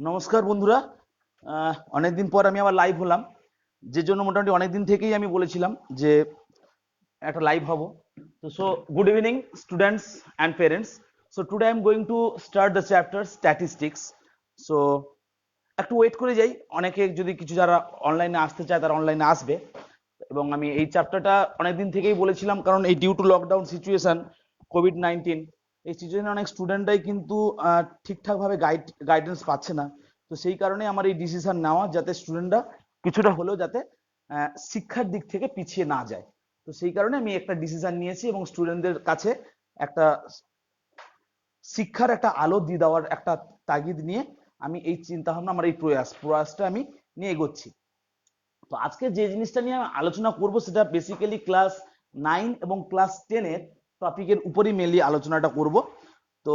নমস্কার বন্ধুরা। অনেকদিন পর আমি আবার লাইভ হলাম, যে জন্য মোটামুটি অনেকদিন থেকেই আমি বলেছিলাম যে একটা লাইভ হব। তো good evening students and parents. So today I am going to start the chapter statistics. So একটু ওয়েট করে যাই, অনেকে যদি কিছু যারা অনলাইনে আসতে চায় তারা অনলাইনে আসবে। এবং আমি এই চ্যাপ্টারটা অনেকদিন থেকেই বলেছিলাম, কারণ এই ডিউ টু লকডাউন সিচুয়েশন, কোভিড-19, এই সিচুয়েশনে অনেক স্টুডেন্টরাই কিন্তু ঠিকঠাকভাবে গাইডেন্স পাচ্ছে না। তো সেই কারণে আমার এই ডিসিশন নেওয়া, যাতে স্টুডেন্টরা কিছুটা হলেও যাতে শিক্ষার দিক থেকে পিছিয়ে না যায়। তো সেই কারণে আমি একটা ডিসিশন নিয়েছি এবং স্টুডেন্টদের কাছে একটা শিক্ষার একটা আলো দিয়ে দেওয়ার একটা তাগিদ নিয়ে আমি এই চিন্তা ভাবনা, আমার এই প্রয়াসটা আমি নিয়ে এগোচ্ছি। তো আজকে যে জিনিসটা নিয়ে আমি আলোচনা করব সেটা বেসিক্যালি ক্লাস 9 এবং ক্লাস 10 এর টপিকের উপরই মেনলি আলোচনাটা করব। তো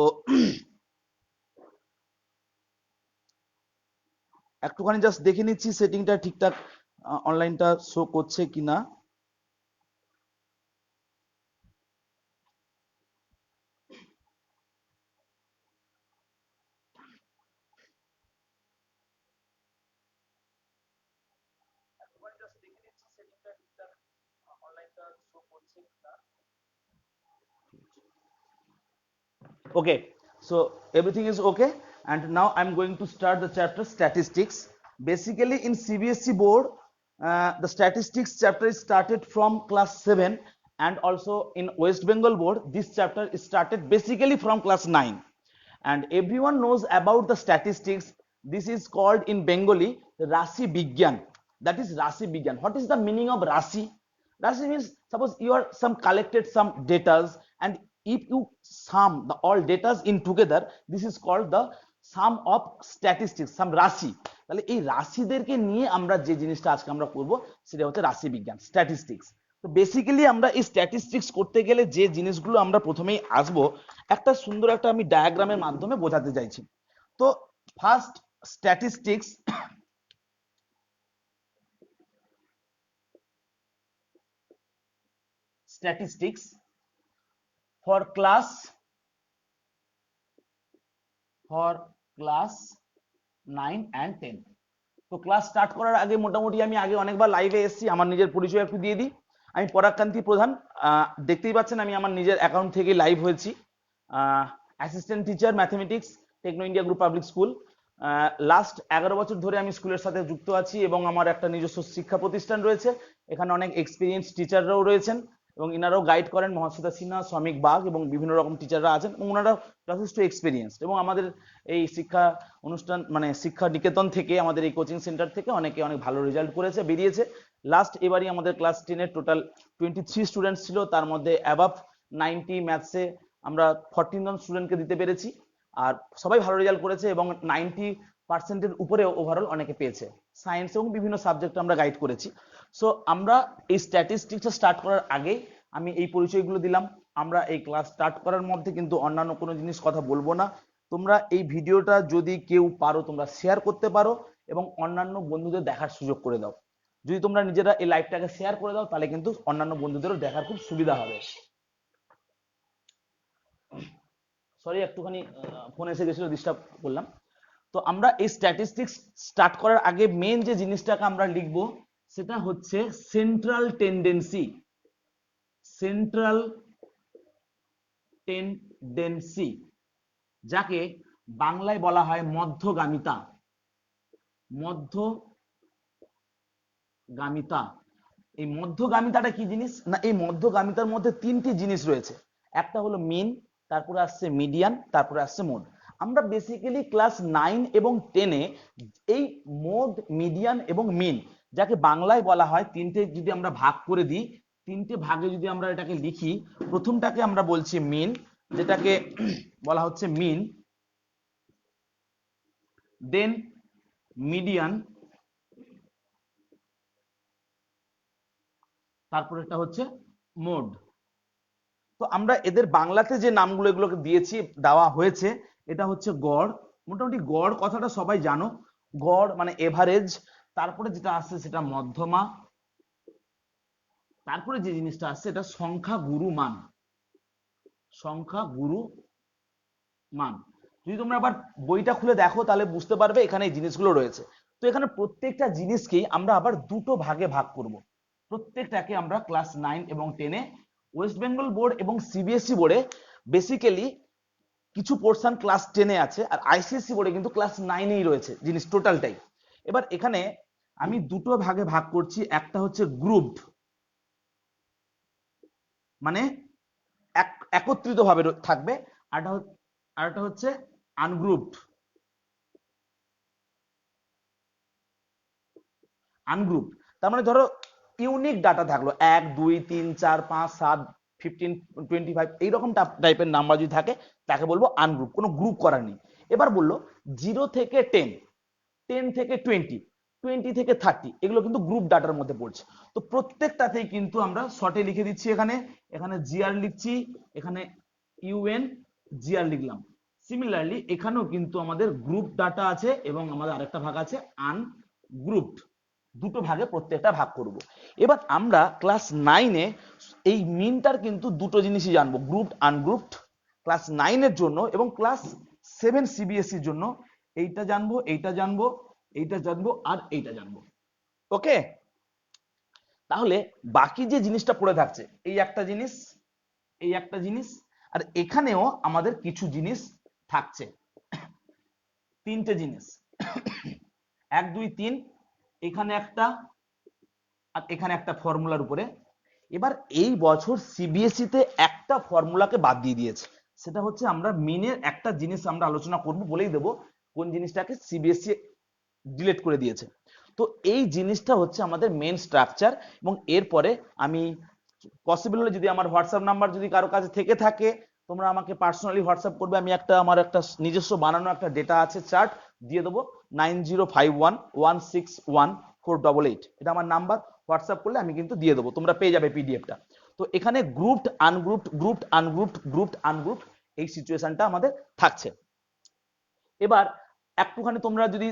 একটুখানি জাস্ট দেখে নিচ্ছি সেটিংটা ঠিকঠাক অনলাইনটা শো করছে কিনা। Okay, so everything is okay, and now I'm going to start the chapter statistics. Basically, in CBSE board, the statistics chapter is started from class 7, and also in West Bengal board, this chapter is started basically from class 9. And everyone knows about the statistics. This is called in Bengali Rasi Bigyan. That is Rasi Bigyan. What is the meaning of Rasi? Rasi means, suppose you are some collected some datas, and if you sum the all datas in together, this is called the sum of statistics, some রাশি। তাহলে এই রাশিদেরকে নিয়ে আমরা যে জিনিসটা আজকে আমরা করব সেটা হচ্ছে রাশি বিজ্ঞান, স্ট্যাটিস্টিক্স। তো বেসিক্যালি আমরা এই স্ট্যাটিস্টিক্স করতে গেলে যে জিনিসগুলো আমরা প্রথমেই আসবো, একটা সুন্দর একটা আমি ডায়াগ্রামের মাধ্যমে বোঝাতে চাইছি। তো first statistics, statistics for class for class 9 and 10। তো ক্লাস স্টার্ট করার আগে মোটামুটি আমি আগে অনেকবার লাইভে এসেছি, আমার নিজের পরিচয় একটু দিয়ে দিই। আমি পরাগকান্তি প্রধান, দেখতেই পাচ্ছেন আমি আমার নিজের অ্যাকাউন্ট থেকে লাইভ হয়েছি। Assistant teacher mathematics, Techno India group public school. Last 11 বছর ধরে আমি স্কুলের সাথে যুক্ত আছি এবং আমার একটা নিজস্ব শিক্ষা প্রতিষ্ঠান রয়েছে। এখানে অনেক এক্সপিরিয়েন্স টিচাররাও রয়েছেন এবং ইনারাও গাইড করেন, মহাশ্বেতা সিনহা, শ্রমিক বাগ এবং বিভিন্ন রকম টিচাররা আছেন এবং ওনারা যথেষ্ট এক্সপিরিয়েন্স। এবং আমাদের এই শিক্ষা অনুষ্ঠান মানে শিক্ষা নিকেতন থেকে, আমাদের এই কোচিং সেন্টার থেকে অনেকে অনেক ভালো রেজাল্ট করেছে, বেরিয়েছে। লাস্ট এবারই আমাদের ক্লাস 10-এর টোটাল 23 স্টুডেন্টস ছিল, তার মধ্যে অ্যাবাভ 90 ম্যাথসে আমরা 14 জন স্টুডেন্টকে দিতে পেরেছি। আর সবাই ভালো রেজাল্ট করেছে এবং 90%-এর উপরে ওভারঅল অনেকে পেয়েছে। সায়েন্স এবং বিভিন্ন সাবজেক্ট আমরা গাইড করেছি। সো আমরা এই স্ট্যাটিস্টিক্সটা স্টার্ট করার আগে আমি এই পরিচয়গুলো দিলাম। আমরা এই ক্লাস স্টার্ট করার মধ্যে কিন্তু অন্যান্য কোনো জিনিস কথা বলবো না। তোমরা এই ভিডিওটা যদি কেউ পারো তোমরা শেয়ার করতে পারো এবং অন্যান্য বন্ধুদের দেখার সুযোগ করে দাও। যদি তোমরা নিজেরা এই লাইভটাকে শেয়ার করে দাও তাহলে কিন্তু অন্যান্য বন্ধুদেরও দেখার খুব সুবিধা হবে। সরি, একটুখানি ফোন এসে গেছিল, ডিস্টার্ব করলাম। তো আমরা এই স্ট্যাটিস্টিক্স স্টার্ট করার আগে মেন যে জিনিসটাকে আমরা লিখবো সেটা হচ্ছে সেন্ট্রাল টেন্ডেন্সি। সেন্ট্রাল টেন্ডেন্সি, যাকে বাংলায় বলা হয় মধ্যগামিতা। মধ্যগামিতা, এই মধ্যগামিতাটা কি জিনিস না, এই মধ্যগামিতার মধ্যে তিনটি জিনিস রয়েছে। একটা হলো মিন, তারপরে আসছে মিডিয়ান, তারপরে আসছে মোড। আমরা বেসিক্যালি ক্লাস 9 এবং 10-এ এই মোড, মিডিয়ান এবং মিন, যাকে বাংলায় বলা হয়, তিনটে যদি আমরা ভাগ করে দিই, তিনটে ভাগে যদি আমরা এটাকে লিখি, প্রথমটাকে আমরা বলছি মিন, যেটাকে বলা হচ্ছে মিন, দেন মিডিয়ান, তারপর এটা হচ্ছে মোড। তো আমরা এদের বাংলাতে যে নামগুলো এগুলোকে দিয়েছি, দেওয়া হয়েছে, এটা হচ্ছে গড়। মোটামুটি গড় কথাটা সবাই জানো, গড় মানে এভারেজ। তারপরে যেটা আসছে সেটা মধ্যমা, তারপরে যে জিনিসটা আসছে এটা সংখ্যা গুরু মান। সংখ্যা গুরু মান। যদি তোমরা আবার বইটা খুলে দেখো তাহলে বুঝতে পারবে এখানে এই জিনিসগুলো রয়েছে। তো এখানে প্রত্যেকটা জিনিসকেই আমরা আবার দুটো ভাগে ভাগ করব। প্রত্যেকটাকে আমরা ক্লাস 9 এবং 10-এ ওয়েস্ট বেঙ্গল বোর্ড এবং সিবিএসই বোর্ডে বেসিক্যালি কিছু পোর্শন ক্লাস 10-এ আছে, আর আইসিএসসি বোর্ডে কিন্তু ক্লাস 9-এই রয়েছে জিনিস টোটালটাই। এবার এখানে আমি দুটো ভাগে ভাগ করছি, একটা হচ্ছে গ্রুপ, মানে একত্রিত ভাবে থাকবে, আরটা হচ্ছে আনগ্রুপড। আনগ্রুপ তার মানে ধরো ইউনিক ডাটা থাকলো 1 2 3 4 5 7 15 25 এইরকম টাইপের নাম্বার যদি থাকে তাকে বলবো আনগ্রুপ, কোনো গ্রুপ করা নেই। এবার বললো 0 থেকে 10, 10 থেকে 20, 20 থেকে 30, এগুলো কিন্তু গ্রুপ ডাটার মধ্যে পড়ছে। তো প্রত্যেকটাতেই কিন্তু আমরা শর্টে লিখে দিচ্ছি, এখানে এখানে জিআর লিখছি, এখানে ইউএন জিআর লিখলাম। সিমিলারলি এখানেও কিন্তু আমাদের গ্রুপ ডাটা আছে এবং আমাদের আরেকটা ভাগ আছে আনগ্রুপড, দুটো ভাগে প্রত্যেকটা ভাগ করব। এবার আমরা ক্লাস 9-এ এই মিনটার কিন্তু দুটো জিনিসই জানবো, গ্রুপড আনগ্রুপড, ক্লাস 9-এর জন্য এবং ক্লাস 7 সিবিএসইর জন্য এইটা জানবো, এইটা জানবো, এইটা জানবো আর এইটা জানবো। ওকে, তাহলে বাকি যে জিনিসটা পড়ে থাকছে এই একটা জিনিস, এই একটা জিনিস, আর এখানেও আমাদের কিছু জিনিস থাকছে, তিনটে জিনিস, 1 2 3, এখানে একটা আর এখানে একটা ফর্মুলার উপরে। এবার এই বছর সিবিএসই তে একটা ফর্মুলাকে বাদ দিয়ে দিয়েছে, সেটা হচ্ছে আমরা মিনের একটা জিনিস আমরা আলোচনা করব, বলেই দেবো কোন জিনিসটাকে সিবিএসই ডিলিট করে দিয়েছে। তো এই জিনিসটা হচ্ছে আমাদের মেন স্ট্রাকচার, এবং এরপরে আমি পসিবল হলে যদি আমার হোয়াটসঅ্যাপ নাম্বার যদি কারো কাছে থেকে থাকে তোমরা আমাকে পার্সোনালি হোয়াটসঅ্যাপ করবে, আমি আমার একটা নিজস্ব বানানো একটা ডেটা আছে চার্ট দিয়ে দেবো, 9051161488, এটা আমার নাম্বার, হোয়াটসঅ্যাপ করলে আমি কিন্তু দিয়ে দেবো, তোমরা পেয়ে যাবে পিডিএফটা। তো এখানে গ্রুপড আনগ্রুপড, গ্রুপড আনগ্রুপড, গ্রুপড আনগ্রুপড, এই সিচুয়েশনটা আমাদের থাকছে। এবার একটুখানি তোমরা যদি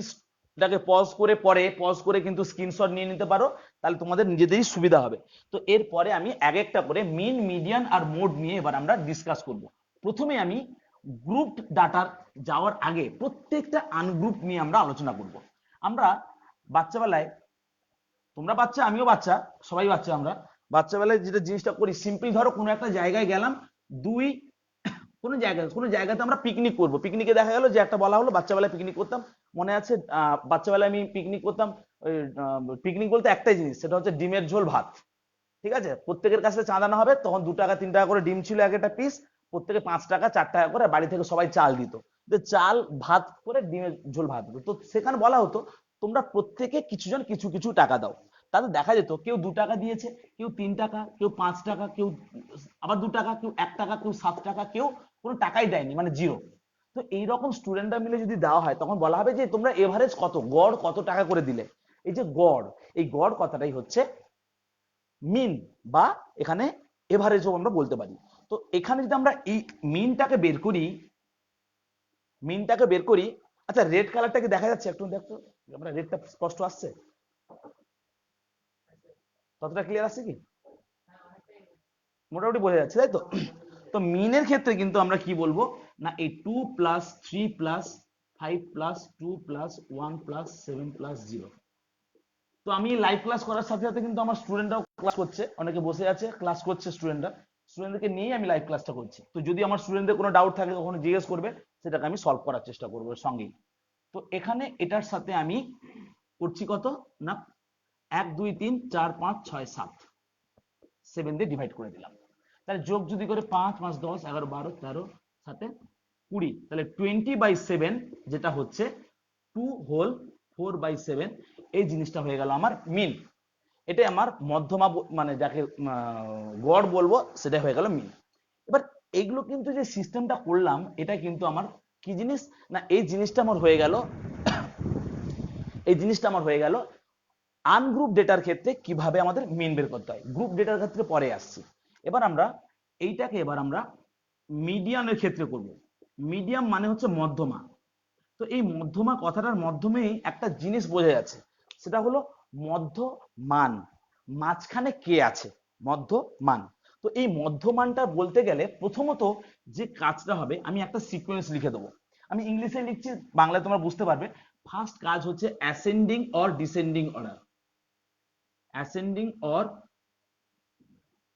এটাকে পজ করে কিন্তু স্ক্রিনশট নিয়ে নিতে পারো, তাহলে তোমাদের নিজেদেরই সুবিধা হবে। তো এরপরে আমি এক একটা করে মিন, মিডিয়ান আর মোড নিয়ে এবার আমরা ডিসকাস করব। প্রথমে আমি গ্রুপ ডাটার যাওয়ার আগে প্রত্যেকটা আনগ্রুপ নিয়ে আমরা আলোচনা করব। আমরা বাচ্চাবেলায়, তোমরা বাচ্চা আমিও বাচ্চা, সবাই বাচ্চা, আমরা বাচ্চাবেলায় যেটা জিনিসটা করি, সিম্পলি ধরো কোনো একটা জায়গায় গেলাম, দুই কোনো জায়গাতে আমরা পিকনিক করবো, পিকনিকে দেখা গেল যে একটা বলা হলো, বাচ্চাবেলায় পিকনিক করতাম, মনে আছে বাচ্চাবেলায় আমি পিকনিক করতাম, ওই পিকনিক বলতে একটাই জিনিস, সেটা হচ্ছে ডিমের ঝোল ভাত। ঠিক আছে, প্রত্যেকের কাছে চাঁদা না হবে, তখন 2 টাকা 3 টাকা করে ডিম ছিল এক একটা পিস, প্রত্যেকে 5 টাকা 4 টাকা করে, বাড়ি থেকে সবাই চাল দিত, যে চাল ভাত করে ডিমের ঝোল ভাত দিত। তো সেখানে বলা হতো তোমরা প্রত্যেকে কিছুজন কিছু কিছু টাকা দাও। তাতে দেখা যেত কেউ 2 টাকা দিয়েছে, কেউ 3 টাকা, কেউ 5 টাকা, কেউ আবার 2 টাকা, কেউ 1 টাকা, কেউ 7 টাকা, কেউ কোনো টাকাই দেয়নি, মানে জিরো। তো এইরকম স্টুডেন্টরা মিলে যদি দেওয়া হয় তখন বলা হবে যে তোমরা এভারেজ কত, গড় কত টাকা করে দিলে। এই যে গড়, এই গড় কথাটাই হচ্ছে মিন, বা এখানে এভারেজও আমরা বলতে পারি। তো এখানে যদি আমরা এই মিনটাকে বের করি, মিনটাকে বের করি, আচ্ছা রেড কালারটা কি দেখা যাচ্ছে, একটু দেখো, আমরা রেডটা স্পষ্ট আসছে, কতটা ক্লিয়ার আসছে কি, মোটামুটি বোঝা যাচ্ছে তাই তো? তো মিনের ক্ষেত্রে কিন্তু আমরা কি বলবো না, এই 2 + 3 + 5 + 2 + 1 + 7 + 0। তো আমি লাইভ ক্লাস করার সাথে সাথে কিন্তু আমার স্টুডেন্টরাও ক্লাস করছে, অনেকে বসে আছে ক্লাস করছে, স্টুডেন্টদেরকে নিয়েই আমি লাইভ ক্লাসটা করছি। তো যদি আমার স্টুডেন্টদের কোনো ডাউট থাকে কখনো জিজ্ঞেস করবে, সেটাকে আমি সলভ করার চেষ্টা করবো এর সঙ্গেই। তো এখানে এটার সাথে আমি করছি কত না, 1 2 3 4 5 6 7, 7 দিয়ে ডিভাইড করে দিলাম। তাহলে যোগ যদি করে 5 5 10 11 12 13 7 20, তাহলে 20/7, যেটা হচ্ছে 2 হোল 4/7, এই জিনিসটা হয়ে গেল আমার মিন। এটাই আমার মধ্যমা, মানে যাকে গড় বলবো, সেটা হয়ে গেল মিন। এবার এইগুলো কিন্তু যে সিস্টেমটা করলাম, এটা কিন্তু আমার কি জিনিস না, এই জিনিসটা আমার হয়ে গেল, এই জিনিসটা আমার হয়ে গেল আনগ্রুপ ডেটার ক্ষেত্রে কিভাবে আমাদের মিন বের করতে হয়, গ্রুপ ডেটার ক্ষেত্রে পরে আসছি। এবার আমরা এইটাকে মিডিয়ানের ক্ষেত্রে করব। মিডিয়াম মানে হচ্ছে মধ্যমা। তো এই মধ্যমা কথাটার মাধ্যমেই একটা জিনিস বোঝা যাচ্ছে, সেটা হলো মধ্যমান, মাঝখানে কে আছে, মধ্যমান। তো এই মধ্যমানটা বলতে গেলে প্রথমত যে কাজটা হবে, আমি একটা সিকোয়েন্স লিখে দেবো। আমি ইংলিশে লিখছি, বাংলায় তোমরা বুঝতে পারবে। ফার্স্ট কাজ হচ্ছে ascending or descending order, ascending or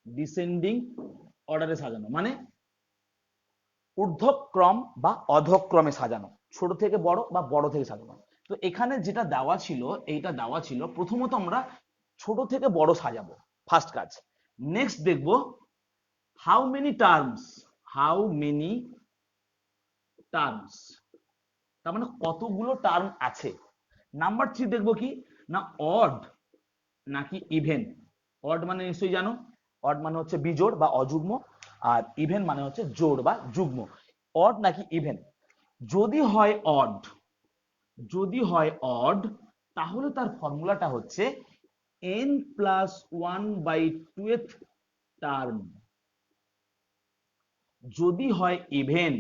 descending অর্ডারে সাজানো, মানে ঊর্ধ্বক্রম বা অধক্রমে সাজানো, ছোট থেকে বড় বা বড় থেকে সাজানো। তো এখানে যেটা দেওয়া ছিল, এইটা দেওয়া ছিল, প্রথমত আমরা ছোট থেকে বড় সাজাবো, ফার্স্ট কাজ। নেক্সট দেখবো how many terms, how many terms, তার মানে কতগুলো টার্ম আছে। নাম্বার 3 দেখবো কি না অড নাকি ইভেন। অড মানে নিশ্চয়ই জানো, অড মানে হচ্ছে বিজোড় বা অযুগ্ম, আর ইভেন মানে হচ্ছে জোড় বা যুগ্ম। অড নাকি ইভেন, যদি হয় অড, যদি হয় অড তাহলে তার ফর্মুলাটা হচ্ছে n প্লাস 1/2th টার্ম। যদি হয় ইভেন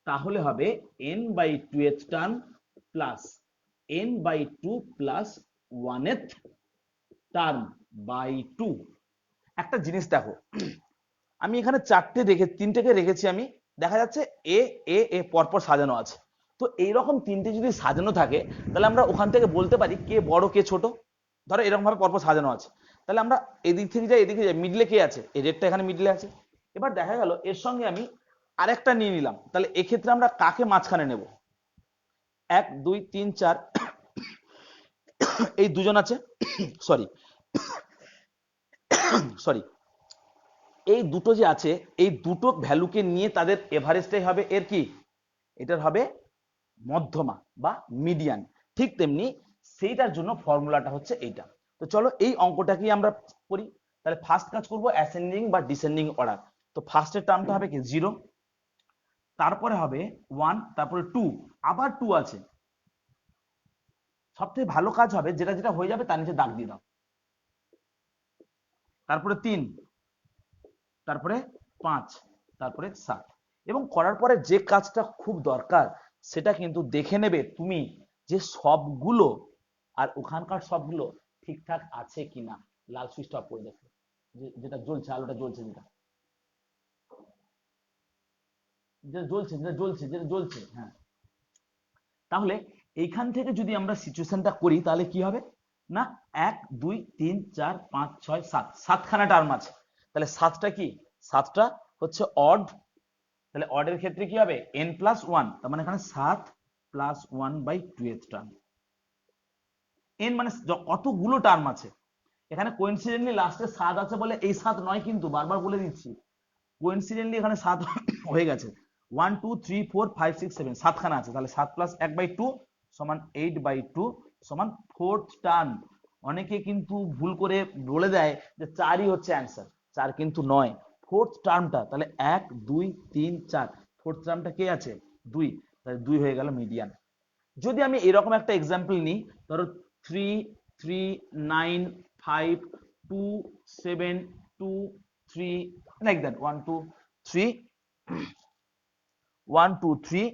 তাহলে হবে n/2th term plus n/2 plus 1th term by 2। একটা জিনিস দেখো, আমি এখানে তিনটেকে রেখেছি আমি, দেখা যাচ্ছে এ এ এ পরপর সাজানো আছে। তো এইরকম তিনটে যদি সাজানো থাকে তাহলে আমরা ওখান থেকে বলতে পারি কে বড় কে ছোট। ধরো এরকম ভাবে পরপর সাজানো আছে, তাহলে আমরা এদিক থেকে যাই এদিকে যাই, মিডলে কে আছে, এই রেডটা এখানে মিডলে আছে। এবার দেখা গেল এর সঙ্গে আমি আরেকটা নিয়ে নিলাম, তাহলে এক্ষেত্রে আমরা কাকে মাঝখানে নেব? 1 2 3 4 এই দুজন আছে, সরি সরি, এই দুটো যে আছে এই দুটো ভ্যালুকে নিয়ে তাদের এভারেজটাই হবে এর কি, এটার হবে মধ্যমা বা মিডিয়ান। ঠিক তেমনি সেইটার জন্য ফর্মুলাটা হচ্ছে এইটা। তো চলো এই অঙ্কটাকে আমরা করি। তাহলে ফার্স্ট কাজ করব অ্যাসেন্ডিং বা ডিসেন্ডিং অর্ডার। তো ফার্স্টের টার্মটা হবে কি 0, তারপরে হবে 1, তারপরে 2, আবার 2 আছে। সবথেকে ভালো কাজ হবে যেটা যেটা হয়ে যাবে তার নিচে দাগ দিয়ে দাও। তারপরে 3, তারপরে 5, তারপরে 7। এবং করার পরে যে কাজটা খুব দরকার সেটা কিন্তু দেখে নেবে তুমি যে সবগুলো আর ওখানকার সবগুলো ঠিকঠাক আছে কিনা। লাল সুইচটা অফ করে দেখো, যেটা জ্বলছে আলোটা জ্বলছে, যেটা যেটা জ্বলছে যেটা জ্বলছে যেটা জ্বলছে, হ্যাঁ। তাহলে এইখান থেকে যদি আমরা সিচুয়েশনটা করি তাহলে কি হবে না 1 2 3 4 5 6 7, 7খানা টার্ম আছে। তাহলে 7টা কি, 7টা হচ্ছে অড। তাহলে অড এর ক্ষেত্রে কি হবে n প্লাস 1, তার মানে এখানে 7 প্লাস 1/2th টার্ম। n মানে কতগুলো টার্ম আছে, এখানে কোইন্সিডেন্টলি লাস্টে 7 আছে বলে এই 7 নয়, কিন্তু বারবার বলে দিচ্ছি কোইন্সিডেন্টলি এখানে 7 হয়ে গেছে। 1 2 3 4 5 6 7, 7খানা আছে। তাহলে 7 প্লাস 1/2 সমান 8/2 সমান 4th টার্ম। অনেকে কিন্তু ভুল করে বলে দেয় যে 4ই হচ্ছে অ্যান্সার, 4 কিন্তু নয়, 4th টার্মটা। তাহলে 1 2 3 4, 4th টার্মটা কে আছে 2, তাহলে 2 হয়ে গেল মিডিয়ান। যদি আমি এরকম একটা এক্সাম্পল নিই, ধরো 3 3 9 5 2 7 2 3, লাইক দ্যাট 1 2 3 1 2 3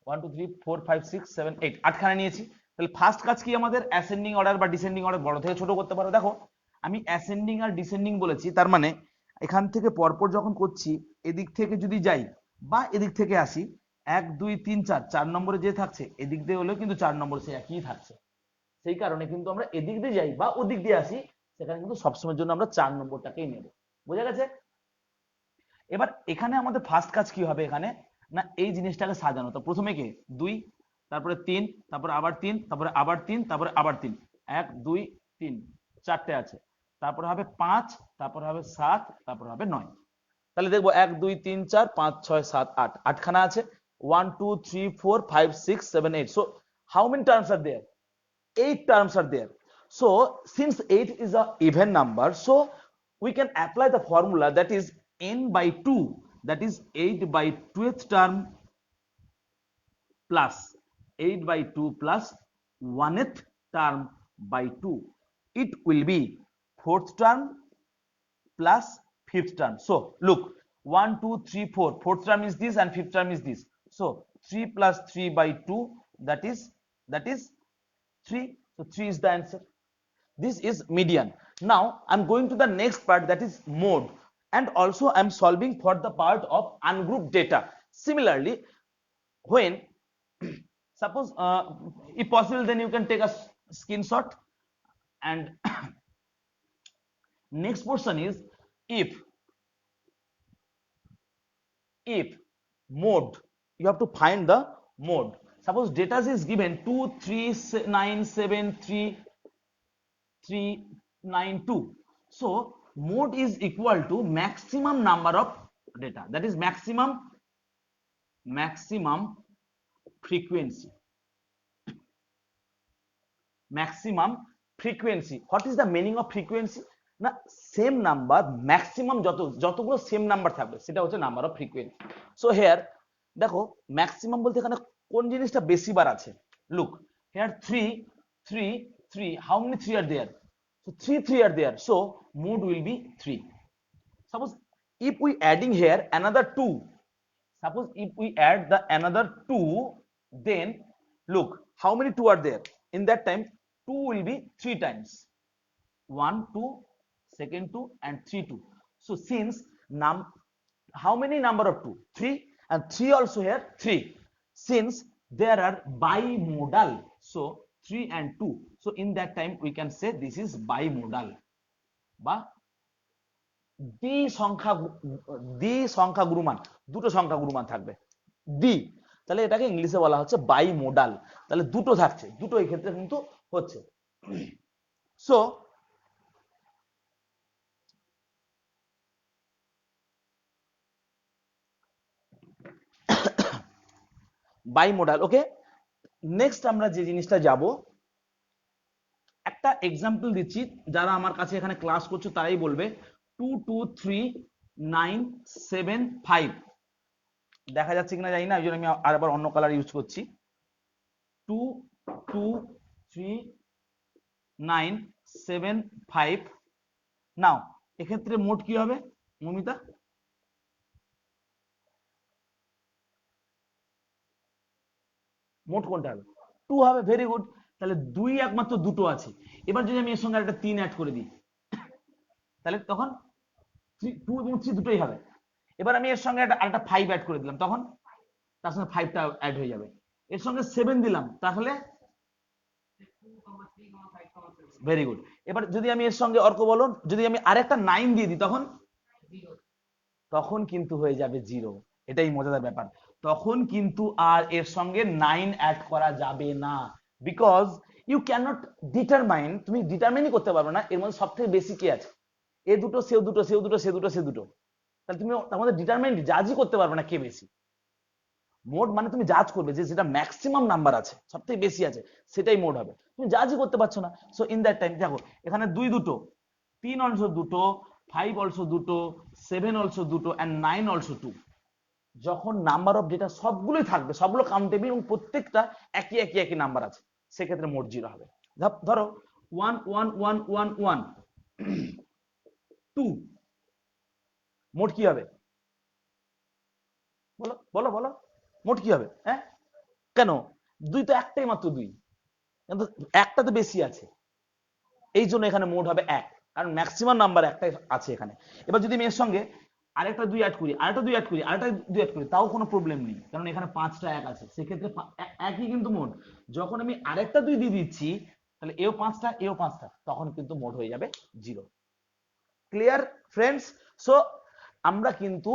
1 2 3 4 5 6 7 8, 8খানা নিয়েছি। তাহলে ফার্স্ট কাজ কি আমাদের অ্যাসেন্ডিং অর্ডার বা ডিসেন্ডিং অর্ডার বড় থেকে ছোট করতে পারো। দেখো আমি অ্যাসেন্ডিং আর ডিসেন্ডিং বলেছি, তার মানে এখান থেকে পরপর যখন করছি এদিক থেকে যদি যাই বা এদিক থেকে আসি 1 2 3 4, 4 নম্বরে যে থাকছে এদিক দিয়ে হলেও কিন্তু 4 নম্বর সে একই থাকছে। সেই কারণে কিন্তু আমরা এদিক দিয়ে যাই বা ওদিক দিয়ে আসি সেখানে কিন্তু সবসময়ের জন্য আমরা 4 নম্বরটাকেই নেব। বোঝা গেছে? এবার এখানে আমাদের ফার্স্ট কাজ কি হবে এখানে না এই জিনিসটাকে সাজানো। তো প্রথমে কি 2, তারপরে 3, তারপরে আবার 3, তারপরে আবার 3, তারপরে আবার 3, 1 2 3, 4টে আছে। তারপরে হবে 5, তারপরে হবে 7, তারপরে হবে 9। তাহলে দেখবো 1 2 3 4 5 6 7 8, 8খানা আছে। 1 2 3 4 5 6 7 8, so how many terms are there? 8 terms are there. So since 8 is a even number, so we can apply the formula that is n/2, that is 8/2th term plus 8/2 plus 1th term by 2. It will be 4th term plus 5th term. So look, 1 2 3 4, 4th term is this and 5th term is this. So 3 plus 3/2, that is 3. So 3 is the answer. This is median. Now I'm going to the next part, that is mode, and also I'm solving for the part of ungrouped data. Similarly, when suppose if possible, then you can take a screenshot. And next portion is if mode, you have to find the mode. Suppose data is given 2397392. So mode is equal to maximum number of data, that is maximum frequency. Maximum frequency. What is the meaning of frequency? না same number maximum যতগুলো same number থাকবে সেটা হচ্ছে number of frequency. So here দেখো maximum বলতে এখানে কোন জিনিসটা বেশি বার আছে। Look here 3 3 3, how many 3 are there? So 3 are there, so mode will be 3. Suppose if we adding here another 2, suppose if we add the another 2, then look how many 2 are there. In that time 2 will be 3 times, 1 2 second 2 and 3 2. So since how many number of 2? 3, and 3 also here 3. Since there are bimodal, so 3 and 2, so in that time we can say this is bimodal বা দ্বি সংখ্যা গুরুমান, দুটো সংখ্যা গুরুমান থাকবে দ্বি, তাহলে এটাকে ইংলিশে বলা হচ্ছে বাইমোডাল। তাহলে দুটো থাকছে, দুটো এই ক্ষেত্রে কিন্তু হচ্ছে। So bimodal. ওকে, নেক্সট আমরা যে জিনিসটা যাব, একটা এক্সাম্পল দিচ্ছি, যারা আমার কাছে এখানে ক্লাস করছো তারাই বলবে। 223975 দেখা যাচ্ছে কিনা জানি না, ওই জন্য আমি আরেকবার অন্য কালার ইউজ করছি। 223975। নাও এক্ষেত্রে মোট কি হবে মমিতা? মোট কোনটা হবে? 2 হবে। Very good. তাহলে 2 একমাত্র দুটো আছে। এবার যদি আমি এর সঙ্গে একটা 3 অ্যাড করে দিই, তাহলে তখন 2 এবং 3 দুটোই হবে। এবার আমি এর সঙ্গে একটা 5 অ্যাড করে দিলাম, তখন তার সঙ্গে 5টা অ্যাড হয়ে যাবে। এর সঙ্গে 7 দিলাম, তাহলে ভেরি গুড। এবার যদি আমি এর সঙ্গে অর্ক বলো, যদি আমি আরেকটা 9 দিয়ে দিই, তখন কিন্তু হয়ে যাবে 0। এটাই মজাদার ব্যাপার, তখন কিন্তু আর এর সঙ্গে 9 অ্যাড করা যাবে না, বিকজ ইউ ক্যানট ডিটারমাইন, তুমি ডিটারমাইনই করতে পারবে না এর মধ্যে সবথেকে বেশি কি আছে। এ দুটো সেও দুটো, সেও দুটো, সে দুটো, সে দুটো, তাহলে তুমি তার মধ্যে ডিটারমাইন জাজই করতে পারবে না কে বেশি। মোড মানে তুমি জাজ করবে যে যেটা ম্যাক্সিমাম নাম্বার আছে, সবথেকে বেশি আছে, সেটাই মোড হবে। তুমি জাজই করতে পারছো না। সো ইন দ্যাট টাইম দেখো এখানে 2 দুটো, 3 অলসো দুটো, 5 অলসো দুটো, 7 অলসো দুটো and 9 অলসো 2। যখন নাম্বার অফ ডেটা সবগুলোই থাকবে, সবগুলো কাউন্টেবল এবং প্রত্যেকটা একই একই একই নাম্বার আছে, সেক্ষেত্রে মোড 0 হবে। ধরো 1 1 1 1 1 2, মোড কি হবে? বলো বলো বলো, মোট কি হবে? হ্যাঁ কেন? 2 তো একটাই মাত্র 2, কিন্তু একটা তো বেশি আছে, এই জন্য এখানে মোট হবে 1, কারণ ম্যাক্সিমাম নাম্বার একটাই আছে এখানে। এবার যদি আমি এর সঙ্গে আরেকটা 2 অ্যাড করি, আরেকটা 2 অ্যাড করি, আরেকটা 2 অ্যাড করি, তাও কোনো প্রবলেম নেই, কারণ এখানে 5টা 1 আছে, সেক্ষেত্রে একই কিন্তু মোট। যখন আমি আরেকটা 2 দিয়ে দিচ্ছি, তাহলে এও 5টা এও 5টা, তখন কিন্তু মোট হয়ে যাবে 0। Clear friends? সো আমরা কিন্তু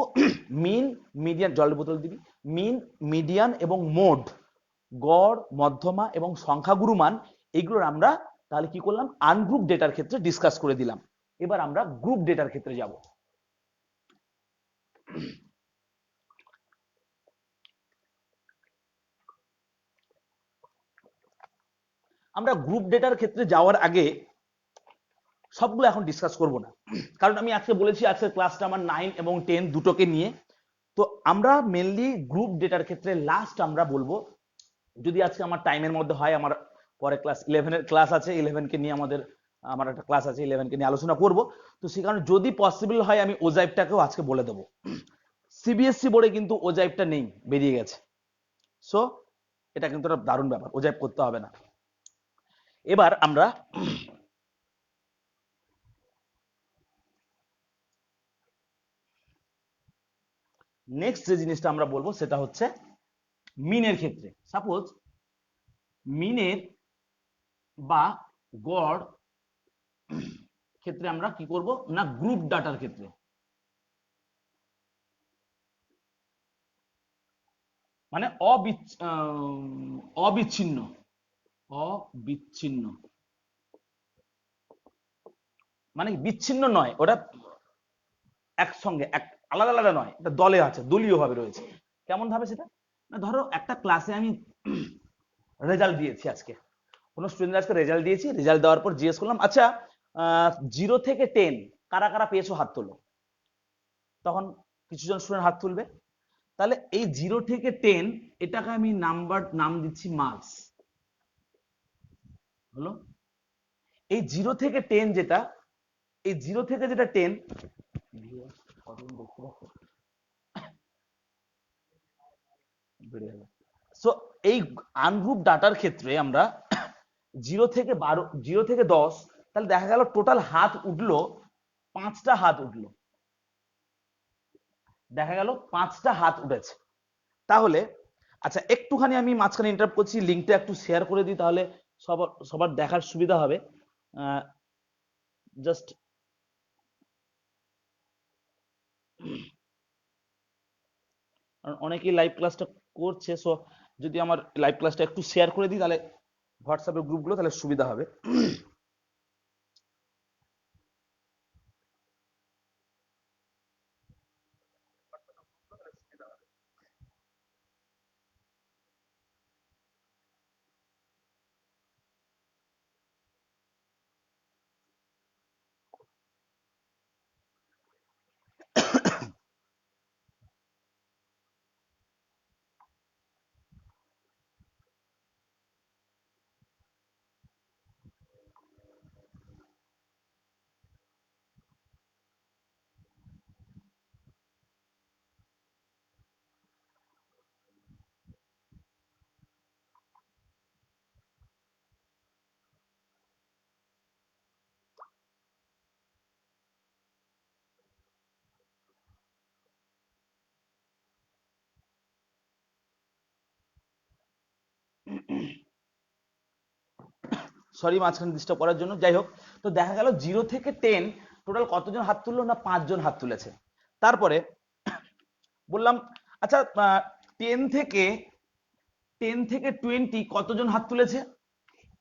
মিন, মিডিয়ান, জলের বোতল দিবি, মিন, মিডিয়ান এবং মোড, গড়, মধ্যমা এবং সংখ্যাগুরু মান, এগুলোর আমরা তাহলে কি করলাম, আনগ্রুপ ডেটার ক্ষেত্রে ডিসকাস করে দিলাম। এবার আমরা গ্রুপ ডেটার ক্ষেত্রে যাব। আমরা গ্রুপ ডেটার ক্ষেত্রে যাওয়ার আগে সবগুলো এখন ডিসকাস করব না, কারণ আমি আজকে বলেছি আজকের ক্লাসটা আমার 9 এবং 10 দুটোকে নিয়ে। তো আমরা মেনলি গ্রুপ ডেটার ক্ষেত্রে লাস্ট আমরা বলবো, যদি আজকে আমার টাইমের মধ্যে হয়, আমার পরে ক্লাস 11 এর ক্লাস আছে, 11 কে নিয়ে আমার একটা ক্লাস আছে, 11 কে নিয়ে আলোচনা করব। তো সেই কারণে যদি পসিবল হয় আমি ওজাইবটাকেও আজকে বলে দেবো। সিবিএসসি বোর্ডে কিন্তু ওজাইবটা নেই, বেরিয়ে গেছে। সো এটা কিন্তু একটা দারুণ ব্যাপার, ওজাইব করতে হবে না। এবার আমরা নেক্সট যে জিনিসটা আমরা বলবো সেটা হচ্ছে মিনের ক্ষেত্রে। সাপোজ মিনের বা গড় ক্ষেত্রে আমরা কি করব না, গ্রুপ ডাটার ক্ষেত্রে মানে অবিচ্ছিন্ন অবিচ্ছিন্ন মানে বিচ্ছিন্ন নয়, ওটা একসঙ্গে এক আলাদা আলাদা নয়, এটা দলে আছে, দলীয় ভাবে রয়েছে। কেমন ভাবে সেটা না, ধরো একটা ক্লাসে আমি রেজাল্ট দিয়েছি আজকে, কোনো স্টুডেন্ট আজকে রেজাল্ট দিয়েছি, রেজাল্ট দেওয়ার পর জিজ্ঞেস করলাম আচ্ছা 0 থেকে 10 কারা কারা পেয়েছো হাত তোলো। তখন কিছুজন স্টুডেন্ট হাত তুলবে। তাহলে এই 0 থেকে 10 এটাকে আমি নাম দিচ্ছি মার্কস হলো। এই 0 থেকে 10 যেটা, এই 0 থেকে 10 সো এই আনগ্রুপ ডাটার ক্ষেত্রে আমরা 0 থেকে 12, 0 থেকে 10, তাহলে দেখা গেল টোটাল হাত উঠলো 5টা হাত উঠলো, দেখা গেল 5টা হাত উঠেছে। তাহলে আচ্ছা একটুখানি আমি মাঝখানে ইন্টারাপ্ট করছি, লিঙ্কটা একটু শেয়ার করে দিই, তাহলে সবার দেখার সুবিধা হবে। জাস্ট অনেকেই লাইভ ক্লাসটা করছে, সো যদি আমার লাইভ ক্লাসটা একটু শেয়ার করে দিই তাহলে হোয়াটসঅ্যাপের গ্রুপগুলো, তাহলে সুবিধা হবে। সরি মাঝখানে ডিস্টার্ব করার জন্য। যাই হোক, তো দেখা গেল 0 থেকে 10 টোটাল কতজন হাত তুললো না 5জন হাত তুলেছে। তারপরে বললাম আচ্ছা 10 থেকে 20 কতজন হাত তুলেছে।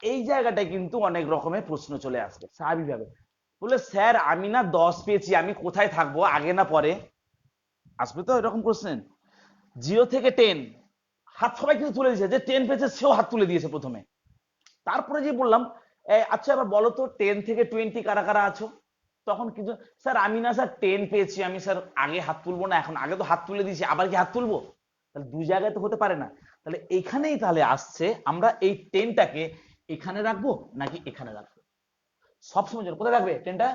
এই জায়গাটায় কিন্তু অনেক রকমের প্রশ্ন চলে আসবে স্বাভাবিকভাবে। বলে স্যার আমি না 10 পেয়েছি, আমি কোথায় থাকবো, আগে না পরে? আসবে তো এরকম কোশ্চেন। 0 থেকে 10 হাত সবাই কিন্তু তুলে দিয়েছে, যে 10 পেয়েছে সেও হাত তুলে দিয়েছে প্রথমে। তারপরে যে বললাম আচ্ছা এবার বলো তো 10 থেকে 20 কারা কারা আছো। তখন কিন্তু স্যার আমি না স্যার 10 পেয়েছি, আমি স্যার আগে হাত তুলবো না, এখন আগে তো হাত তুলে দিয়েছি আবার কি হাত তুলবো? তাহলে দুই জায়গায় তো হতে পারে না। তাহলে এইখানেই তাহলে আসছে আমরা এই 10টাকে এখানে রাখবো নাকি এখানে রাখবো। সবসময় জন্য কোথায় রাখবে 10টা?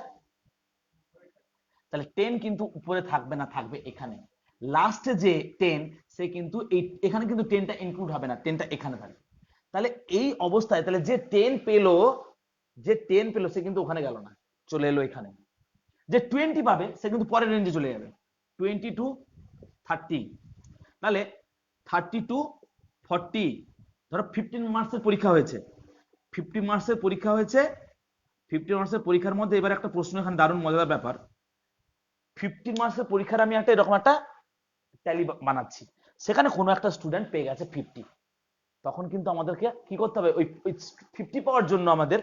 তাহলে 10 কিন্তু উপরে থাকবে না, থাকবে এখানে। লাস্টে যে 10 সে কিন্তু এখানে কিন্তু 10টা ইনক্লুড হবে না, 10টা এখানে থাকবে। তাহলে এই অবস্থায় তাহলে যে 10 পেলো, সে কিন্তু ওখানে গেল না, চলে এলো এখানে। যে 20 পাবে সে কিন্তু পরের রেঞ্জে চলে যাবে, 20 to 30। তাহলে 30 to 40, ধরো 15 মার্কসের পরীক্ষা হয়েছে, 50 মার্কসের পরীক্ষা হয়েছে। 50 মার্কসের পরীক্ষার মধ্যে এবার একটা প্রশ্ন, এখানে দারুণ মজাদার ব্যাপার। 50 মার্কসের পরীক্ষার আমি একটা এরকম একটা ট্যালি বানাচ্ছি, সেখানে কোনো একটা স্টুডেন্ট পেয়ে গেছে 50। তখন কিন্তু আমাদেরকে কি করতে হবে, ওই 50 পাওয়ার জন্য আমাদের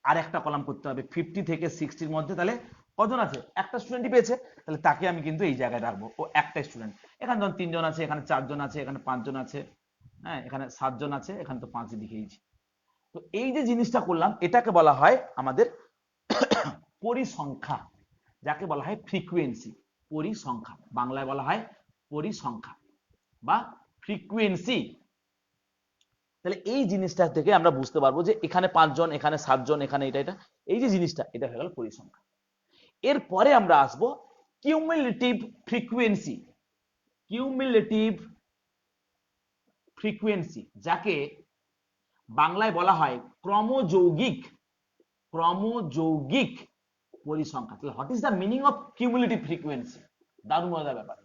আর একটা কলাম করতে হবে 50 থেকে 60-র মধ্যে। তাহলে কজন আছে, একটা স্টুডেন্টই পেয়েছে, তাহলে তাকে আমি কিন্তু এই জায়গায় রাখবো, ও একটা স্টুডেন্ট। এখানে ধরুন 3জন আছে, এখানে 4জন আছে, এখানে 5জন আছে, হ্যাঁ এখানে 7জন আছে, এখানে তো 5 দেখিয়েছি। তো এই যে জিনিসটা করলাম এটাকে বলা হয় আমাদের পরিসংখ্যা, যাকে বলা হয় ফ্রিকুয়েন্সি। পরিসংখ্যা বাংলায় বলা হয় পরিসংখ্যা বা ফ্রিকুয়েন্সি। তাহলে এই জিনিসটা থেকে আমরা বুঝতে পারবো যে এখানে 5জন, এখানে 7জন, এখানে এটা, এই যে জিনিসটা, এটা হয়ে গেল পরিসংখ্যা। এরপরে আমরা আসবো কিউমুলেটিভ ফ্রিকুয়েন্সি। কিউমুলেটিভ ফ্রিকুয়েন্সি যাকে বাংলায় বলা হয় ক্রমযৌগিক পরিসংখ্যা। তাহলে what is the meaning of cumulative frequency? দারুণ মজাদার ব্যাপার।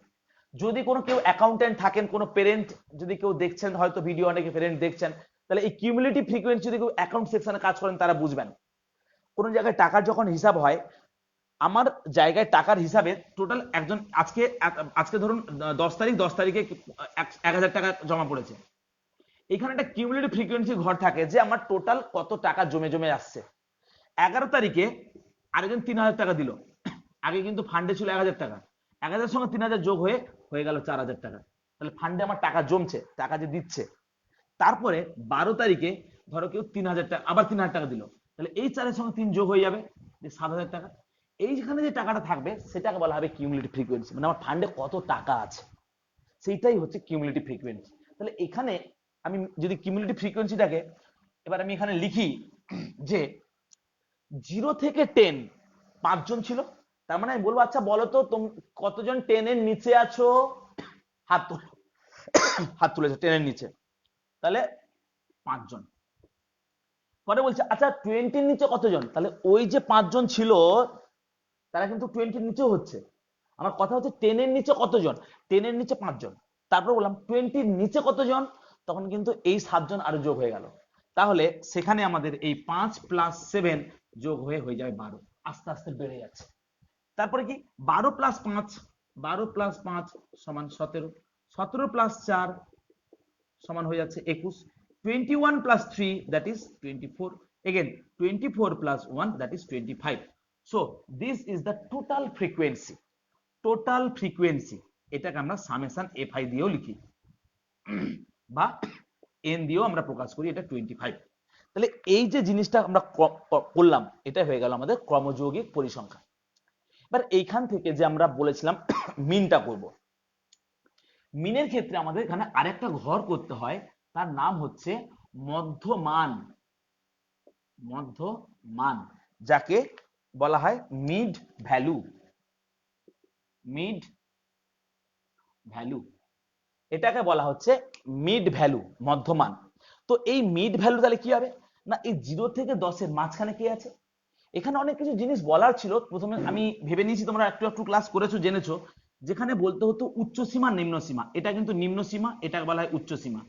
যদি কোনো কেউ অ্যাকাউন্টেন্ট থাকেন, কোনো পেরেন্ট যদি কেউ দেখছেন, হয়তো ভিডিও অনেকে পেরেন্ট দেখছেন, তাহলে এই কিউমুলেটিভ ফ্রিকোয়েন্সি যদি কেউ অ্যাকাউন্ট সেকশনে কাজ করেন তারা বুঝবেন। কোনো জায়গায় টাকার যখন হিসাব হয়, আমার জায়গায় টাকার হিসাবে টোটাল একজন আজকে আজকে ধরুন 10 তারিখ, 10 তারিখে 1000 টাকা জমা পড়েছে। এখানে একটা কিউমুলেটিভ ফ্রিকোয়েন্সি ঘর থাকে যে আমার টোটাল কত টাকা জমে জমে আসছে। 11 তারিখে আরেকজন 3000 টাকা দিল, আগে কিন্তু ফান্ডে ছিল 1000 টাকা, 1000 সঙ্গে 3000 যোগ হয়ে গেল 4000 টাকা। তাহলে ফান্ডে আমার টাকা জমছে, টাকা যে দিচ্ছে। তারপরে 12 তারিখে ধরো কেউ 3000 টাকা, আবার 3000 টাকা দিল, তাহলে এই 4 এর সঙ্গে 3 যোগ হয়ে যাবে, 7000 টাকা। এইখানে যে টাকাটা থাকবে সেটাকে বলা হবে কিউমুলেটিভ ফ্রিকোয়েন্সি, মানে আমার ফান্ডে কত টাকা আছে, সেইটাই হচ্ছে কিউমুলেটিভ ফ্রিকোয়েন্সি। তাহলে এখানে আমি যদি কিউমুলেটিভ ফ্রিকোয়েন্সিটাকে এবার আমি এখানে লিখি যে 0 থেকে 10 5 জন ছিল, তার মানে আমি বলবো আচ্ছা বলো তো কতজন 10 এর নিচে আছো, হাত তুলো, হাত তুলেছে 10 এর নিচে, তাহলে 5 জন। পরে বলছে আচ্ছা 20 এর নিচে কতজন, তাহলে ওই যে 5 জন ছিল তারা কিন্তু 20 এর নিচেও হচ্ছে। আমার কথা হচ্ছে 10 এর নিচে কতজন, 10 এর নিচে 5 জন, তারপর বললাম 20 এর নিচে কতজন, তখন কিন্তু এই 7 জন আরো যোগ হয়ে গেল। তাহলে সেখানে আমাদের এই 5 + 7 যোগ হয়ে যাবে 12, আস্তে আস্তে বেড়ে যাচ্ছে। তারপরে কি 12 + 5, 12 + 5 সমান 17, 17 + 4 সমান হয়ে যাচ্ছে 21, 21 + 3 that is 24, again 24 + 1 that is 25. So this is the total frequency. Total frequency এটাকে আমরা সামেশন এফআই দিয়েও লিখি বা এন দিয়েও আমরা প্রকাশ করি, এটা 25। তাহলে এই যে জিনিসটা আমরা করলাম এটা হয়ে গেল আমাদের ক্রমযৌগিক পরিসংখ্যান। এবার এইখান থেকে যে আমরা বলেছিলাম মিনটা করব, মিনের ক্ষেত্রে আমাদের এখানে আরেকটা ঘর করতে হয়, তার নাম হচ্ছে মধ্যমান। মধ্যমান যাকে বলা হয় মিড ভ্যালু। মিড ভ্যালু এটাকে বলা হচ্ছে মিড ভ্যালু, মধ্যমান। তো এই মিড ভ্যালু তাহলে কি হবে না, এই 0 থেকে 10 এর মাঝখানে কি আছে, এখানে অনেক কিছু জিনিস বলার ছিল। প্রথমে আমি ভেবে নিয়েছি তোমরা একটু একটু ক্লাস করেছো, জেনেছো, যেখানে বলতে হতো উচ্চ সীমা নিম্ন সীমা, এটা কিন্তু নিম্ন সীমা, এটাকে বলা হয় উচ্চ সীমা।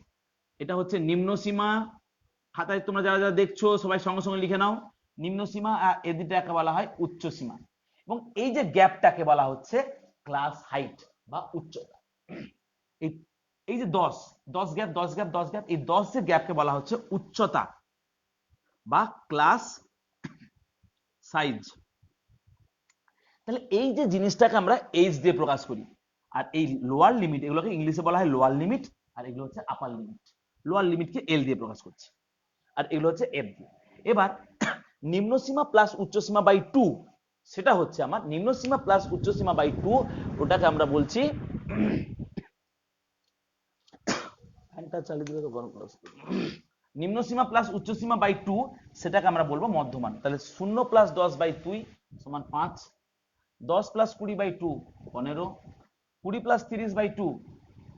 এটা হচ্ছে নিম্ন সীমা, খাতায় তোমরা যারা যারা দেখছো সবাই সঙ্গে সঙ্গে লিখে নাও, নিম্ন সীমা, আর এদিকটাকে বলা হয় উচ্চ সীমা। এবং এই যে গ্যাপটাকে বলা হচ্ছে ক্লাস হাইট বা উচ্চতা। এই এই যে 10 গ্যাপ 10 গ্যাপ 10 গ্যাপ, এই 10 এর গ্যাপকে বলা হচ্ছে উচ্চতা বা ক্লাস সাইজ। তাহলে এই যে জিনিসটাকে আমরা এইচ দিয়ে প্রকাশ করি, আর এই লোয়ার লিমিট এগুলোকে ইংলিশে বলা হয় লোয়ার লিমিট, আর এগুলো হচ্ছে আপার লিমিট। লোয়ার লিমিটকে এল দিয়ে প্রকাশ করছি, আর এগুলো হচ্ছে এফ দিয়ে। এবার নিম্ন সীমা প্লাস উচ্চ সীমা বাই 2, সেটা হচ্ছে আমার নিম্ন সীমা প্লাস উচ্চ সীমা বাই 2, ওটাকে আমরা বলছি নিম্ন সীমা প্লাস উচ্চ সীমা বাই 2, সেটাকে আমরা বলবো মধ্যমান। তাহলে 0 + 10/2 সমান 5, 10 + 20/2 15, 20 + 30/2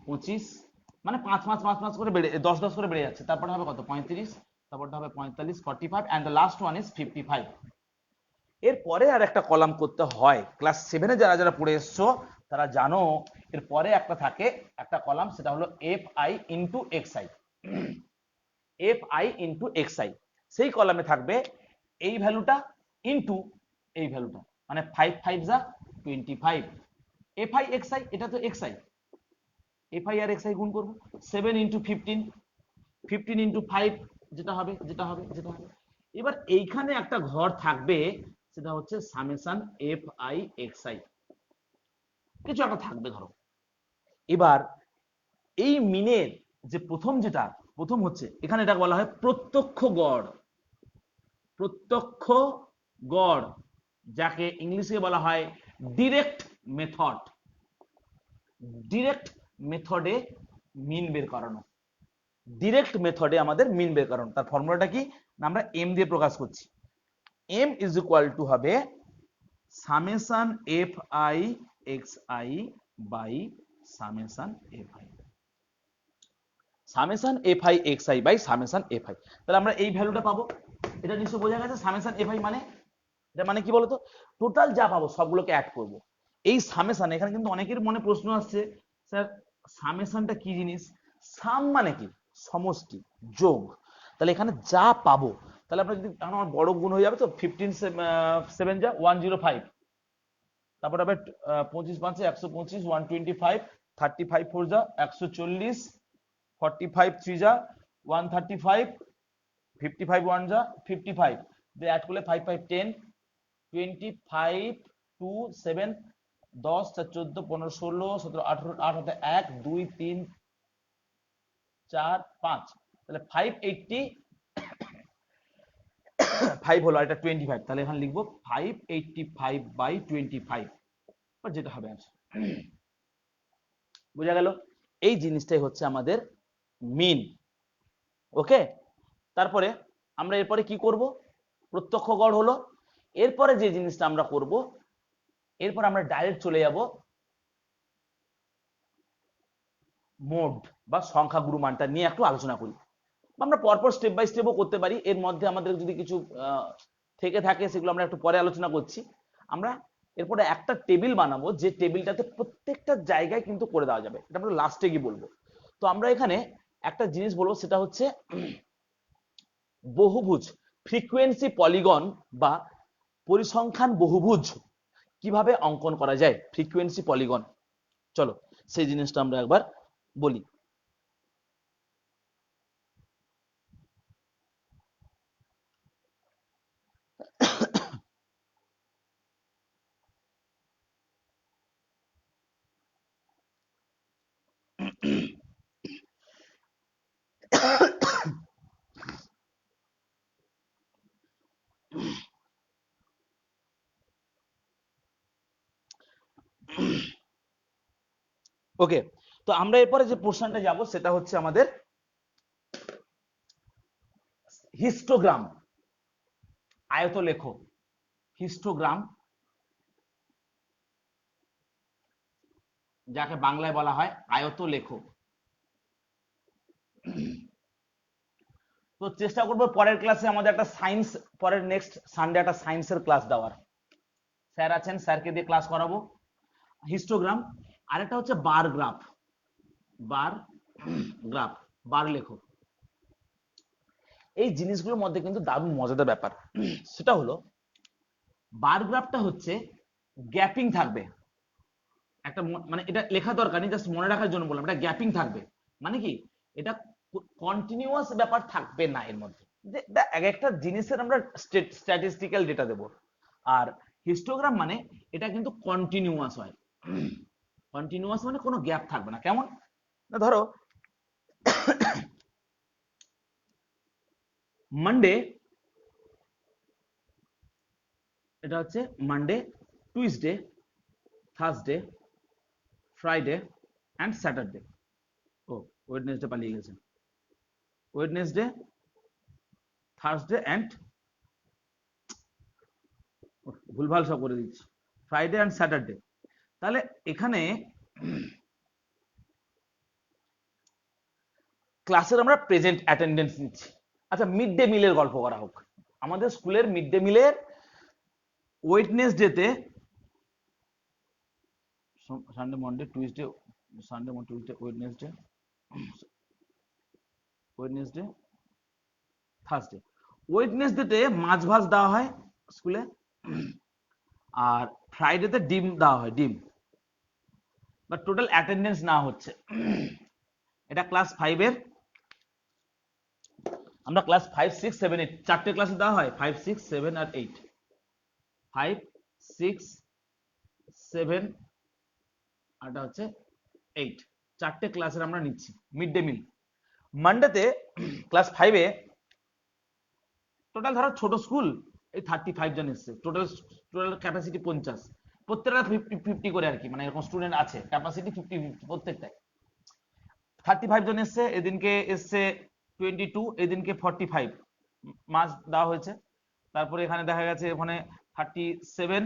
25, মানে 5 5 5 5 করে বেড়ে 10 10 করে বেড়ে যাচ্ছে। তারপরে হবে কত 35, তারপরটা হবে 45, 45 and the last one is 55। এরপরে আর একটা কলাম করতে হয়, ক্লাস 7 এ যারা যারা পড়ে এসছো তারা জানো, এরপরে একটা থাকে একটা কলাম, সেটা হলো fi into xi। fi into xi, সেই কলামে থাকবে এই ভ্যালুটা ইনটু এই ভ্যালুটা, মানে 5 5 যা 25। fi xi, এটা তো xi, fi আর xi গুণ করব, 7 into 15, 15 into 5, যেটা হবে যেটা হবে যেটা হবে। এবার এইখানে একটা ঘর থাকবে, সেটা হচ্ছে সামেশন fi xi, কিছু একটা থাকবে ধরো। এবার এই মিনের যে প্রথম হচ্ছে এখানে এটা বলা হয় প্রত্যক্ষ গড়। প্রত্যক্ষ গড় যাকে ইংলিশে বলা হয় ডিরেক্ট মেথড। ডিরেক্ট মেথডে মিন বের করানো, ডিরেক্ট মেথডে আমাদের মিন বের করানো। তার ফর্মুলাটা কি না, আমরা এম দিয়ে প্রকাশ করছি। এম ইজ ইকুয়াল টু হবে summation F I X I by summation F I. Summation F I X I by summation F I. তাহলে আমরা এই ভ্যালুটা পাবো, এটা নিশ্চয়ই বোঝা গেছে। সামেশন এফ আই মানে এটা মানে কি বলতো, টোটাল যা পাবো সবগুলোকে অ্যাড করব। এই সামেশন, এখানে কিন্তু অনেকের মনে প্রশ্ন আসছে স্যার সামেশনটা কি জিনিস? সাম মানে কি? সমষ্টি, যোগ। তাহলে এখানে যা পাবো, তাহলে আমরা যদি আমার বড় গুণ হয়ে যাবে তো 15 7 যা 105, তারপর আবার 25 5 125, 125, 35 4 যা 140, 45 3 যা 135, 55 1 যা 55, দিয়ে অ্যাড করলে 5 5 10, 25 2 7 10 14 15 16 17 18 8 হাতে 1 2 3 4 5, তাহলে 585 হলো, আর এটা 25, তাহলে এখানে লিখবো 585/25, বা যেটা হবে आंसर। বোঝা গেল? এই জিনিসটাই হচ্ছে আমাদের মিন। ওকে, তারপরে আমরা এরপরে কি করব? প্রত্যক্ষ গড় হলো। এরপরে যে জিনিসটা আমরা করব, এরপর আমরা ডাইরেক্ট চলে যাব মোড বা সংখ্যা গুরুমানটা নিয়ে একটু আলোচনা করি। আমরা পরপর স্টেপ বাই স্টেপও করতে পারি, এর মধ্যে আমাদের যদি কিছু থেকে থাকে সেগুলো আমরা একটু পরে আলোচনা করছি। আমরা এরপরে একটা টেবিল বানাবো, যে টেবিলটাতে প্রত্যেকটা জায়গায় কিন্তু করে দেওয়া যাবে, এটা আমরা লাস্টে গিয়ে বলবো। তো আমরা এখানে একটা জিনিস বলবো, সেটা হচ্ছে বহুভুজ, ফ্রিকোয়েন্সি পলিগন বা পরিসংখ্যান বহুভুজ কিভাবে অঙ্কন করা যায়, ফ্রিকোয়েন্সি পলিগন। চলো সেই জিনিসটা আমরা একবার বলি। ওকে, তো আমরা এরপরে যে পোর্শনটা যাব সেটা হচ্ছে আমাদের হিস্টোগ্রাম, আয়তলেখ। হিস্টোগ্রাম, যাকে বাংলায় বলা হয় আয়তলেখ। তো চেষ্টা করবো পরের ক্লাসে আমাদের একটা সায়েন্স, পরের নেক্সট সানডে একটা সায়েন্সের ক্লাস দেওয়ার। স্যার আছেন, স্যারকে দিয়ে ক্লাস করাবো। হিস্টোগ্রাম, আরেকটা হচ্ছে বার গ্রাফ। বার গ্রাফ, বার লেখো। এই জিনিসগুলোর মধ্যে কিন্তু দারুণ মজাদার ব্যাপার, সেটা হলো বার গ্রাফটা হচ্ছে গ্যাপিং থাকবে একটা, মানে এটা লেখা দরকার নেই, জাস্ট মনে রাখার জন্য বললাম, এটা গ্যাপিং থাকবে। মানে কি, এটা কন্টিনিউয়াস ব্যাপার থাকবে না এর মধ্যে, যে এক একটা জিনিসের আমরা স্ট্যাটিস্টিক্যাল ডেটা দেব। আর হিস্টোগ্রাম মানে এটা কিন্তু কন্টিনিউয়াস হয়। কন্টিনিউয়াস মানে কোনো গ্যাপ থাকবে না। কেমন না, ধরো মানডে, এটা হচ্ছে Monday, Tuesday, Thursday, Friday and Saturday. ও ওয়েডনেসডে পালিয়ে গেছে, ওয়েডনেসডে, থার্সডে অ্যান্ড, ভুলভাল সব করে দিচ্ছি, ফ্রাইডে অ্যান্ড স্যাটারডে। তাহলে এখানে ক্লাসের আমরা প্রেজেন্ট অ্যাটেন্ডেন্স নিচ্ছি। আচ্ছা, মিড ডে মিলের গল্প করা হোক। আমাদের স্কুলের মিড ডে মিলের ওয়েডনেসডেতে, Sunday Monday Tuesday, Sunday Monday Tuesday Wednesday, Wednesday Thursday. ওয়েডনেসডেতে মাছ ভাত দেওয়া হয় স্কুলে, আর ফ্রাইডেতে ডিম দেওয়া হয়, ডিম। বা টোটাল অ্যাটেন্ডেন্স না হচ্ছে, এটা ক্লাস 5 এর, আমরা ক্লাস 5 6 7 8 চারটে ক্লাসে দেওয়া হয়, 5 6 7 আর 8, 5 6 7 আর হচ্ছে 8, চারটে ক্লাসের আমরা নিচ্ছি মিড ডে মিল। মানডেতে ক্লাস 5 এ টোটাল ধরো ছোট স্কুল এই 35 জন এসছে, টোটাল টোটাল ক্যাপাসিটি 50, প্রত্যেকটা 50 করে আর কি, মানে এরকম স্টুডেন্ট আছে, ক্যাপাসিটি 50 প্রত্যেকটাই। 35 জন এসছে, এদিনকে এসছে 22, এদিনকে 45 মাছ দেওয়া হয়েছে। তারপরে এখানে দেখা গেছে ওখানে 37,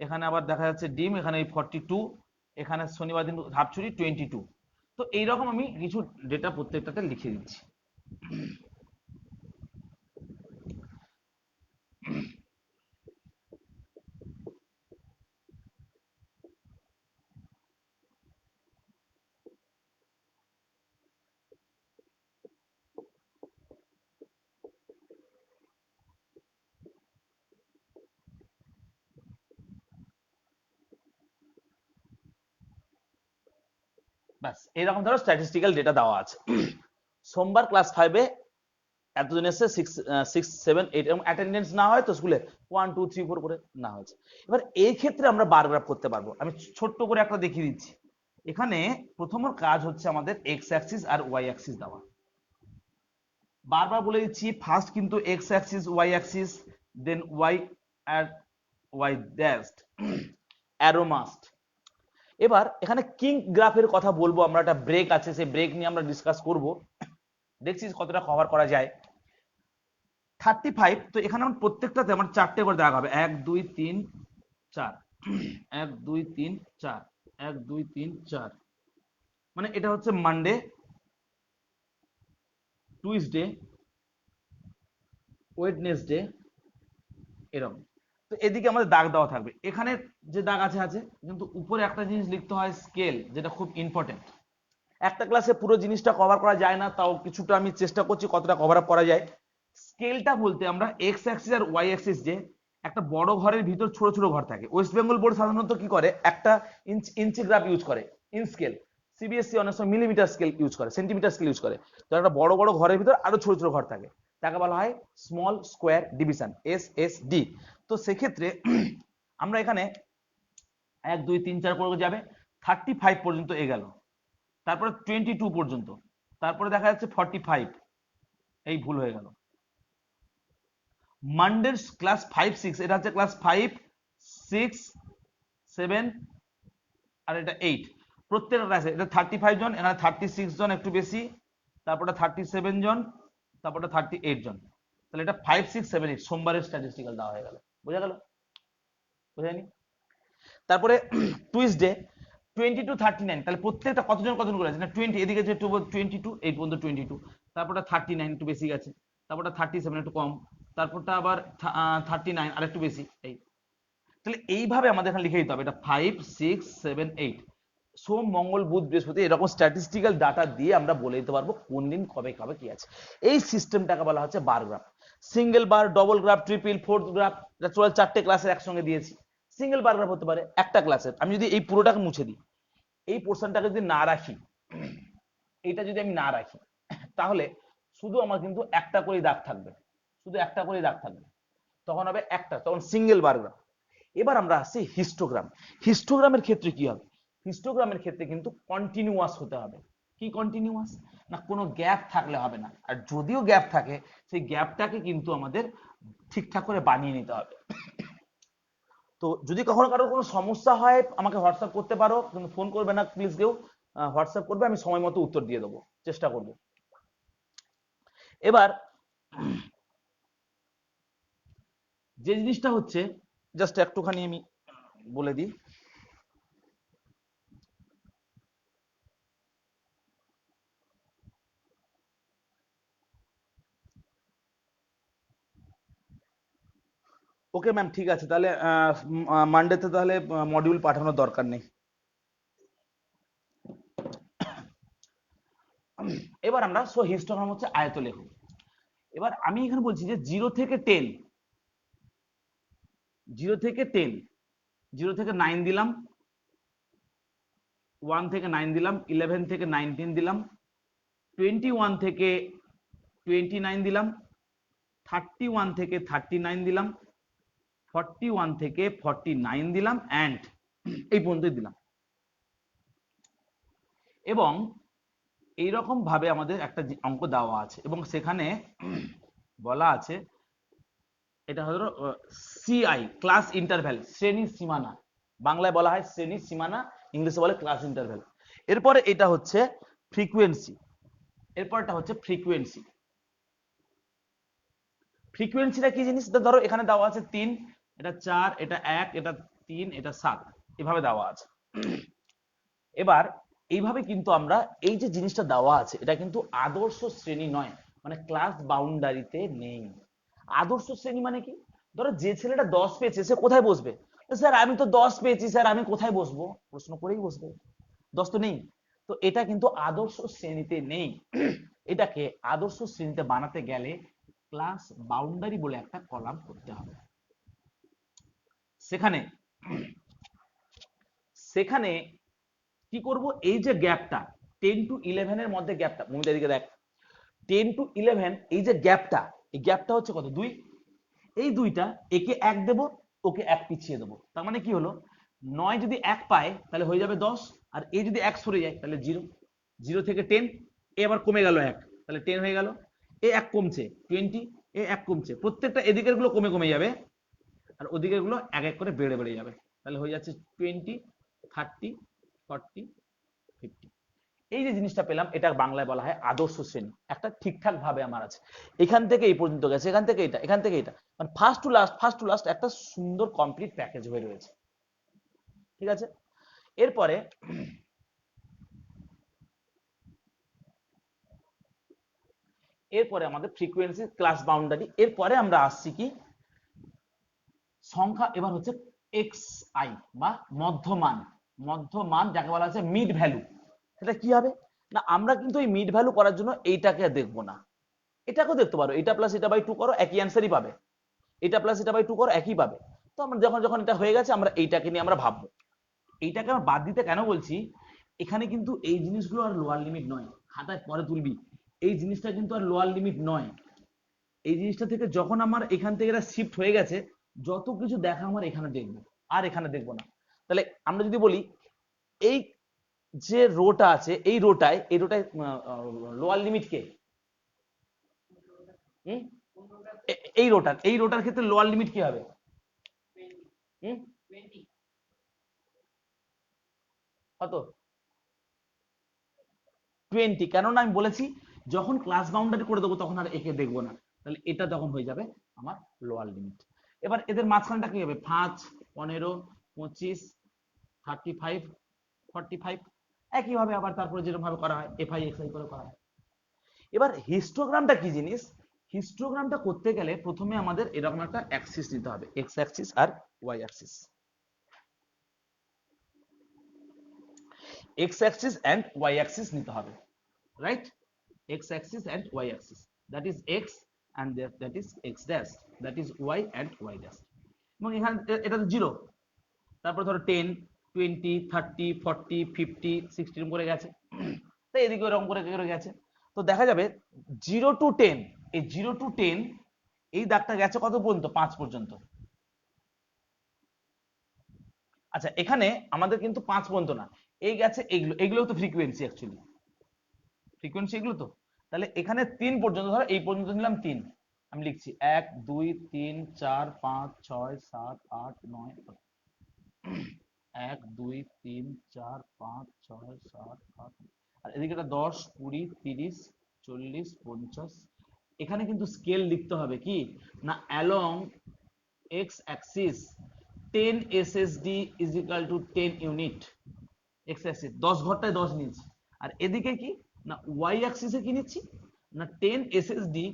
এখানে আবার দেখা যাচ্ছে ডিম, এখানে 42, এখানে শনিবার দিন হাফছুরি 22। তো এইরকম আমি কিছু ডেটা প্রত্যেকটাতে লিখে দিচ্ছি। ব্যাস এরকম ধরো স্ট্যাটিস্টিক্যাল ডেটা দেওয়া আছে। সোমবার ক্লাস 5-এ এতজন এসে 6, 7, 8 এরকম অ্যাটেন্ডেন্স না হয় তো স্কুলে 1, 2, 3, 4 করে না হয়েছে। এবার এই ক্ষেত্রে আমরা বার গ্রাফ করতে পারবো। আমি ছোট্ট করে একটা দেখিয়ে দিচ্ছি। এখানে প্রথম কাজ হচ্ছে আমাদের এক্স অ্যাক্সিস আর ওয়াই অ্যাক্সিস দেওয়া। বারবার বলে দিচ্ছি, ফার্স্ট কিন্তু এক্স অ্যাক্সিস ওয়াই অ্যাক্সিস, দেন ওয়াই আর ওয়াই ড্যাশড, অ্যারো মাস্ট। এবার এখানে কিং গ্রাফের কথা বলবো আমরা, একটা ব্রেক আছে, সেই ব্রেক নিয়ে আমরা ডিসকাস করব, দেখছি কতটা কভার করা যায়। 35, তো এখানে আমার প্রত্যেকটাতে আমার 4টে করে দাগ হবে, 1, 2, 3, 4, 1, 2, 3, 4, 1, 2, 3, 4। মানে এটা হচ্ছে মানডে, টুইসডে, ওয়েডনেসডে, এরকম। তো এদিকে আমাদের দাগ দেওয়া থাকবে। এখানে যে দাগ আছে আছে, কিন্তু উপরে একটা জিনিস লিখতে হয় স্কেল, যেটা খুব ইম্পর্টেন্ট। একটা ক্লাসে পুরো জিনিসটা কভার করা যায় না, তাও কিছুটা আমি চেষ্টা করছি কতটা কভার আপ করা যায়। স্কেলটা বলতে আমরা এক্স অ্যাক্সিস আর ওয়াই অ্যাক্সিস, যে একটা বড় ঘরের ভিতর ছোট ছোট ঘর থাকে, ওয়েস্ট বেঙ্গল বোর্ড সাধারণত কি করে, একটা ইঞ্চি গ্রাফ ইউজ করে, ইন স্কেল। সিবিএসসি অনেক সময় মিলিমিটার স্কেল ইউজ করে, সেন্টিমিটার স্কেল ইউজ করে। তো একটা বড় বড় ঘরের ভিতর আরো ছোট ছোট ঘর থাকে, তাকে বলা হয় স্মল স্কোয়ার ডিভিশন, SSD। তো সেক্ষেত্রে আমরা এখানে 1, 2, 3, 4 করে যাবে, 35 পর্যন্ত এগেল, তারপরে 22 পর্যন্ত, তারপরে দেখা যাচ্ছে 45, এই ভুল হয়ে গেল। মানডের ক্লাস 5, 6, এটা হচ্ছে ক্লাস 5, 6, 7 আর এটা 8, প্রত্যেকটা ক্লাসে এটা 35 জন, এখানে 36 জন, একটু বেশি, তারপরে 37 জন, তারপরে 38 জন। তাহলে এটা 5, 6, 7, 8 সোমবারের স্ট্যাটিস্টিক্যাল দেওয়া হয়ে গেল। বোঝা গেল? বোঝায়নি? তারপরে টুইসডে 20 to 39, তাহলে প্রত্যেকটা কতজন কতজন করে আছে না, 20, এদিকে যে 22, এই পর্যন্ত 22, তারপরটা 39 একটু বেশি গেছে, তারপরটা 37 একটু কম, তারপরটা আবার 39 আর একটু বেশি, এই। তাহলে এইভাবে আমাদের এখানে লিখে দিতে হবে, এটা 5, 6, 7, 8, সোম, মঙ্গল, বুধ, বৃহস্পতি, এরকম স্ট্যাটিস্টিক্যাল ডাটা দিয়ে আমরা বলে দিতে পারবো কোন দিন কবে কবে কি আছে। এই সিস্টেমটাকে বলা হচ্ছে bar graph. Single bar, double graph, triple, fourth graph, এটা 4টে ক্লাসের একসঙ্গে দিয়েছি। সিঙ্গেল বার গ্রাফ হতে পারে একটা ক্লাসের, আমি যদি এই পুরোটাকে মুছে দিই, এই পোর্শনটাকে যদি না রাখি, এটা যদি আমি না রাখি, তাহলে শুধু আমার কিন্তু একটা করে দাগ থাকবে, শুধু একটা করে দাগ থাকবে, তখন হবে একটা, তখন সিঙ্গেল বার গ্রাফ। এবার আমরা আসছি হিস্টোগ্রাম। হিস্টোগ্রামের ক্ষেত্রে কি হবে, হিস্টোগ্রামের ক্ষেত্রে কিন্তু কন্টিনিউয়াস হতে হবে। কি কন্টিনিউয়াস না, কোনো গ্যাপ থাকলে হবে না, আর যদিও গ্যাপ থাকে সেই গ্যাপটাকে কিন্তু আমাদের ঠিকঠাক করে বানিয়ে নিতে হবে। তো যদি কখনো কারোর কোনো সমস্যা হয় আমাকে হোয়াটসঅ্যাপ করতে পারো, কিন্তু ফোন করবে না প্লিজ কেউ, হোয়াটসঅ্যাপ করবে, আমি সময় মতো উত্তর দিয়ে দেবো, চেষ্টা করব। এবার যে জিনিসটা হচ্ছে, জাস্ট একটুখানি আমি বলে দিই, ওকে ম্যাম, ঠিক আছে, তাহলে মানডেতে তাহলে মডিউল পাঠানোর দরকার নেই। এবার আমরা হিস্টোগ্রাম হচ্ছে আয়তলেখ। এবার আমি এখানে বলছি যে 0 থেকে 10, 0 থেকে 10, 0 থেকে 9 দিলাম, 1 থেকে 9 দিলাম, 11 থেকে 19 দিলাম, 21 থেকে 29 দিলাম, 31 থেকে 39 দিলাম, 41 থেকে 49 দিলাম, অ্যান্ড এই পর্যন্ত দিলাম। এবং এইরকম ভাবে আমাদের একটা অঙ্ক দেওয়া আছে, এবং সেখানে বলা আছে, এটা হলো সিআই, ক্লাস ইন্টারভ্যাল, শ্রেণী সীমানা, বাংলায় বলা হয় শ্রেণী সীমানা, ইংলিশে বলে ক্লাস ইন্টারভ্যাল। এরপরে এটা হচ্ছে ফ্রিকোয়েন্সি, এরপরটা হচ্ছে ফ্রিকোয়েন্সি। ফ্রিকোয়েন্সিটা কি জিনিস, ধরো এখানে দেওয়া আছে 3, এটা 4, এটা 1, এটা 3, এটা 7, এভাবে দেওয়া আছে। এবার এইভাবে কিন্তু আমরা এই যে জিনিসটা দেওয়া আছে, এটা কিন্তু আদর্শ শ্রেণী নয়, মানে ক্লাস বাউন্ডারিতে নেই। আদর্শ শ্রেণী মানে কি, ধরো যে ছেলেটা 10 পেয়েছে সে কোথায় বসবে, স্যার আমি তো 10 পেয়েছি স্যার, আমি কোথায় বসবো, প্রশ্ন করেই বসবে, 10 তো নেই। তো এটা কিন্তু আদর্শ শ্রেণীতে নেই। এটাকে আদর্শ শ্রেণীতে বানাতে গেলে ক্লাস বাউন্ডারি বলে একটা কলাম করতে হবে। সেখানে সেখানে কি করব, এই যে গ্যাপটা 10 to 11 এর মধ্যে গ্যাপটা, মমিতা দিকে দেখ, 10 to 11 এই যে গ্যাপটা, এই গ্যাপটা হচ্ছে কত 2, এই দুইটা একে 1 দেব, ওকে 1 পিছিয়ে দেবো, তার মানে কি হলো 9 যদি 1 পায় তাহলে হয়ে যাবে 10, আর এই যদি 1 সরে যায় তাহলে 0, 0 থেকে 10, এ আবার কমে গেল 1, তাহলে 10 হয়ে গেল, এ 1 কমছে 20, এ 1 কমছে, প্রত্যেকটা এদিকের গুলো কমে কমে যাবে আর ওদিকের গুলো এক এক করে বেড়ে বেড়ে যাবে, তাহলে হয়ে যাচ্ছে 20, 30, 40, 50। এই যে জিনিসটা পেলাম এটা বাংলায় বলা হয় আদর্শ শ্রেণী, একটা ঠিকঠাক ভাবে আমার আছে, এখান থেকে এই পর্যন্ত গেছে, এখান থেকে এটা, এখান থেকে এটা, মানে ফার্স্ট টু লাস্ট একটা সুন্দর কমপ্লিট প্যাকেজ হয়ে রয়েছে। ঠিক আছে, এরপরে এরপরে আমাদের ফ্রিকোয়েন্সি ক্লাস বাউন্ডারি, এরপরে আমরা আসছি কি সংখ্যা, এবার হচ্ছে এক্স আই বা মধ্যমান, মধ্যমান যাকে বলা হচ্ছে মিড ভ্যালু। সেটা কি হবে না, আমরা কিন্তু এই মিড ভ্যালু করার জন্য এইটাকে দেখবো না, এটাকেও দেখতে পারো, এটা প্লাস এটা বাই 2 করো একই অ্যান্সারই পাবে, এটা প্লাস এটা বাই 2 করো একই পাবে। তো আমরা যখন যখন এটা হয়ে গেছে আমরা এইটাকে নিয়ে আমরা ভাববো, এইটাকে আমরা বাদ দিতে কেন বলছি, এখানে কিন্তু এই জিনিসগুলো আর লোয়ার লিমিট নয়, খাতায় পরে তুলবি, এই জিনিসটা কিন্তু আর লোয়ার লিমিট নয়, এই জিনিসটা থেকে যখন আমার এখান থেকে এটা শিফট হয়ে গেছে, যত কিছু দেখা আমার এখানে দেখবো, আর এখানে দেখবো না। তাহলে আমরা যদি বলি এই যে রোটা আছে, এই রোটায় লোয়ার লিমিট কে, হুম, এই রোটার ক্ষেত্রে লোয়ার লিমিট কি হবে, হুম, কত 20, কেননা আমি বলেছি যখন ক্লাস বাউন্ডারি করে দেবো তখন আর একে দেখবো না, তাহলে এটা তখন হয়ে যাবে আমার লোয়ার লিমিট। এবার এদের মাঝখানটা কি হবে, 5, 15, 25, 35, 45, একইভাবে আবার তারপরে যেরকম ভাবে করা হয় এফ আই এক্স আই করে করা হয়। এবার হিস্টোগ্রামটা কি জিনিস, হিস্টোগ্রামটা করতে গেলে প্রথমে আমাদের এরকম একটা অ্যাক্সিস নিতে হবে, এক্স অ্যাক্সিস আর Y axis, X axis and Y axis নিতে হবে, right, x axis and y axis, that is x and that is x dash, that is y and y dash, এবং এখানে এটা তো 0, তারপর ধরো 10, 20, 30, 40, 50, 60 এরকম করে গেছে, তাই এদিকে এরকম করে করে গেছে। তো দেখা যাবে 0 to 10, এই 0 to 10 এই দাগটা গেছে কত পর্যন্ত, 5 পর্যন্ত। আচ্ছা এখানে আমাদের কিন্তু 5 পর্যন্ত না, এই গেছে এইগুলো, এগুলো তো ফ্রিকোয়েন্সি, অ্যাকচুয়ালি ফ্রিকোয়েন্সি এগুলো তো, তাহলে এখানে 3 পর্যন্ত, ধরো এই পর্যন্ত নিলাম 3, আমি লিখছি 1 2 3 4 5 6 7 8 9, 1 2 3 4 5 6 7 8, আর এদিকে এটা 10 20 30 40 50, এখানে কিন্তু স্কেল লিখতে হবে কি না, along x Axis 10 SSD is equal two 10 unit, x Axis 10 ঘরটায় 10 নিচ্ছি, আর এদিকে কি না ওয়াই অ্যাক্সিসে কি নিচ্ছি না 10 এসএসডি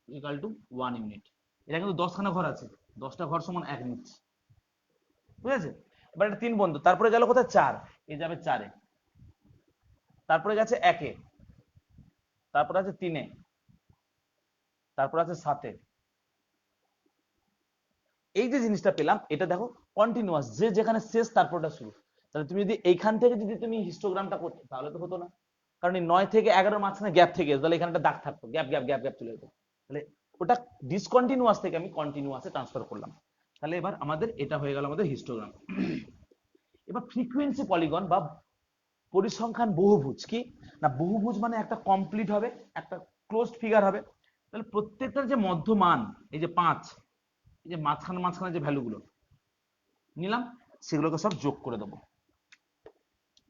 ইকুয়াল টু 1 ইউনিট, এটা কিন্তু 10 খানা ঘর আছে, 10টা ঘর সমান 1 নিচ্ছি, বুঝেছে। এবার এটা 3 বন্ধু, তারপরে গেল কোথায় 4, এই যাবে 4-এ, তারপরে গেছে 1-এ, তারপরে আছে 3-এ, তারপরে আছে 7-এ, এই যে জিনিসটা পেলাম এটা দেখো কন্টিনিউয়াস, যে যেখানে শেষ তারপরটা শুরু, তাহলে তুমি যদি এইখান থেকে যদি তুমি হিস্টোগ্রামটা করতে তাহলে তো হতো না, কারণ এই 9 থেকে 11 মাঝখানে গ্যাপ থেকে তাহলে এখানে একটা দাগ থাকতো, গ্যাপ গ্যাপ গ্যাপ গ্যাপ চলে যেত, তাহলে ওটা ডিসকন্টিনিউয়াস থেকে আমি কন্টিনিউয়াসে ট্রান্সফার করলাম, তাহলে এবার আমাদের এটা হয়ে গেল আমাদের হিস্টোগ্রাম। এবার ফ্রিকোয়েন্সি পলিগন বা পরিসংখ্যান বহুভুজ কি না, বহুভুজ মানে একটা কমপ্লিট হবে, একটা ক্লোজড ফিগার হবে, তাহলে প্রত্যেকটার যে মধ্যমান এই যে 5, এই যে মাঝখানে মাঝখানে যে ভ্যালুগুলো নিলাম সেগুলোকে সব যোগ করে দেবো,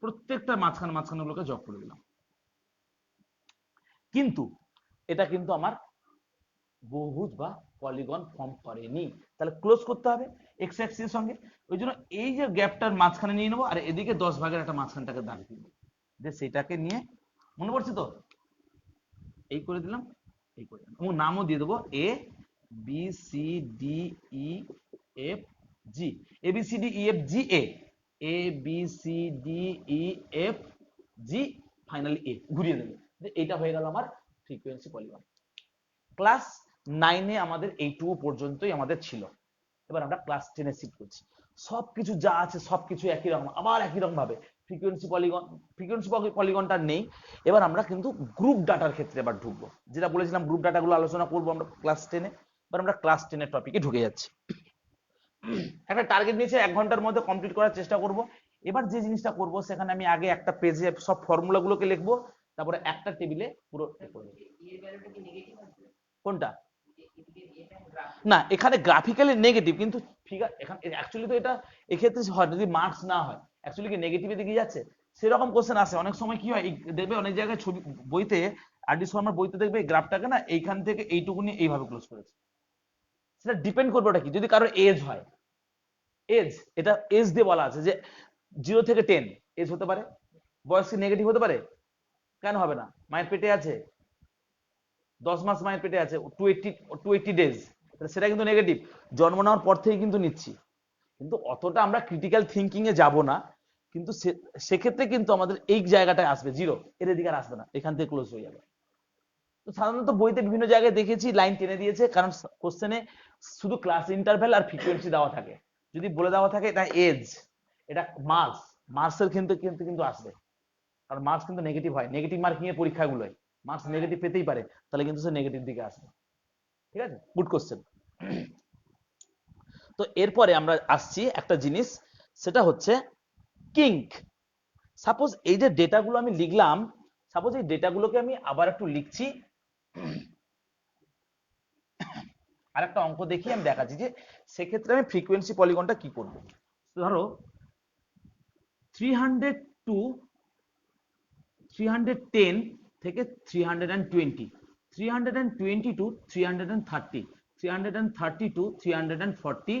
প্রত্যেকটা মাঝখানে মাঝখানে গুলোকে যোগ করে দিলাম, কিন্তু এটা কিন্তু আমার বহুভুজ বা পলিগন ফর্ম করেনি, তাহলে ক্লোজ করতে হবে এক্স অ্যাক্সিস এর সঙ্গে, ওই জন্য এই যে গ্যাপটার মাঝখানে নিয়ে নেবো আর এদিকে 10 ভাগের একটা মাঝখানটাকে দাগ দিব, যে সেটাকে নিয়ে, মনে পড়ছে তো, এই করে দিলাম, এই করে দিলাম, এবং নামও দিয়ে দেবো A B C D E F G, A B C D E F G, A B C D E F G, finally এ ঘুরিয়ে দেবে, এটা হয়ে গেল আমার ফ্রিকোয়েন্সি পলিগন। ক্লাস 9-এ আমাদের এইটুকু পর্যন্তই আমাদের ছিল, এবার আমরা ক্লাস 10-এ শিফট করছি, সবকিছু যা আছে সবকিছু একই রকম, আবার একই রকম ভাবে ফ্রিকোয়েন্সি পলিগনটা নেই। এবার আমরা কিন্তু গ্রুপ ডাটার ক্ষেত্রে এবার ঢুকবো, যেটা বলেছিলাম গ্রুপ ডাটাগুলো আলোচনা করবো আমরা ক্লাস 10-এ। এবার আমরা ক্লাস 10-এর টপিকে ঢুকে যাচ্ছি। একটা টার্গেট নিয়েছে 1 ঘন্টার মধ্যে কমপ্লিট করার চেষ্টা করব। এবার যে জিনিসটা করব, সেখানে আমি আগে একটা পেজে সব ফর্মুলাগুলোকে লিখবো, তারপরে একটা টেবিলে পুরো কোনটা না, এখানে গ্রাফিক্যালি নেগেটিভ, কিন্তু ফিগার এখানে অ্যাকচুয়ালি তো এটা এক্ষেত্রে হয় যদি মার্কস না হয়, অ্যাকচুয়ালি কি নেগেটিভের দিকে যাচ্ছে, সেরকম কোশ্চেন আসে অনেক সময়। কি হয় দেখবে অনেক জায়গায় ছবি বইতে, আর.ডি. শর্মার বইতে দেখবে গ্রাফটাকে না এইখান থেকে এইটুকুনি এইভাবে ক্লোজ করেছে। সেটা ডিপেন্ড করবে ওটা কি, যদি কারোর এজ হয়, এজ, এটা এজ দিয়ে বলা আছে যে 0 থেকে 10 এজ হতে পারে, বয়স কি নেগেটিভ হতে পারে? কেন হবে না? মায়ের পেটে আছে 10 মাস, মায়ের পেটে আছে 280 ডেজ, সেটা কিন্তু নেগেটিভ। জন্ম নেওয়ার পর থেকে কিন্তু নিচ্ছি, কিন্তু অতটা আমরা ক্রিটিক্যাল থিঙ্কিং এ যাব না। কিন্তু সেক্ষেত্রে কিন্তু আমাদের এই জায়গাটায় আসবে 0, এর এদিকে আর আসবে না, এখান থেকে ক্লোজ হয়ে যাবে। তো সাধারণত বইতে বিভিন্ন জায়গায় দেখেছি লাইন টেনে দিয়েছে, কারণ কোশ্চেনে শুধু ক্লাস ইন্টারভ্যাল আর ফ্রিকোয়েন্সি দেওয়া থাকে। যদি বলে দেওয়া থাকে এটা এজ, এটা মার্কস, মার্কসের কিন্তু কিন্তু কিন্তু আসবে, কারণ মার্কস কিন্তু নেগেটিভ হয়, নেগেটিভ মার্কিং এর পরীক্ষাগুলোয় মার্কস নেগেটিভ পেতেই পারে, তাহলে কিন্তু সে নেগেটিভ দিকে আসবে। ঠিক আছে, গুড কোশ্চেন। তো এরপরে আমরা আসছি একটা জিনিস, সেটা হচ্ছে কিঙ্ক। সাপোজ এই যে ডেটাগুলো আমি লিখলাম, সাপোজ এই ডেটাগুলোকে আমি আবার একটু লিখছি, আর একটা অঙ্ক দেখি আমি দেখাচ্ছি যে সেক্ষেত্রে আমি ফ্রিকোয়েন্সি পলিগনটা কি করব। ধরো 310 থেকে 320, 320 টু 330, 330 টু 340,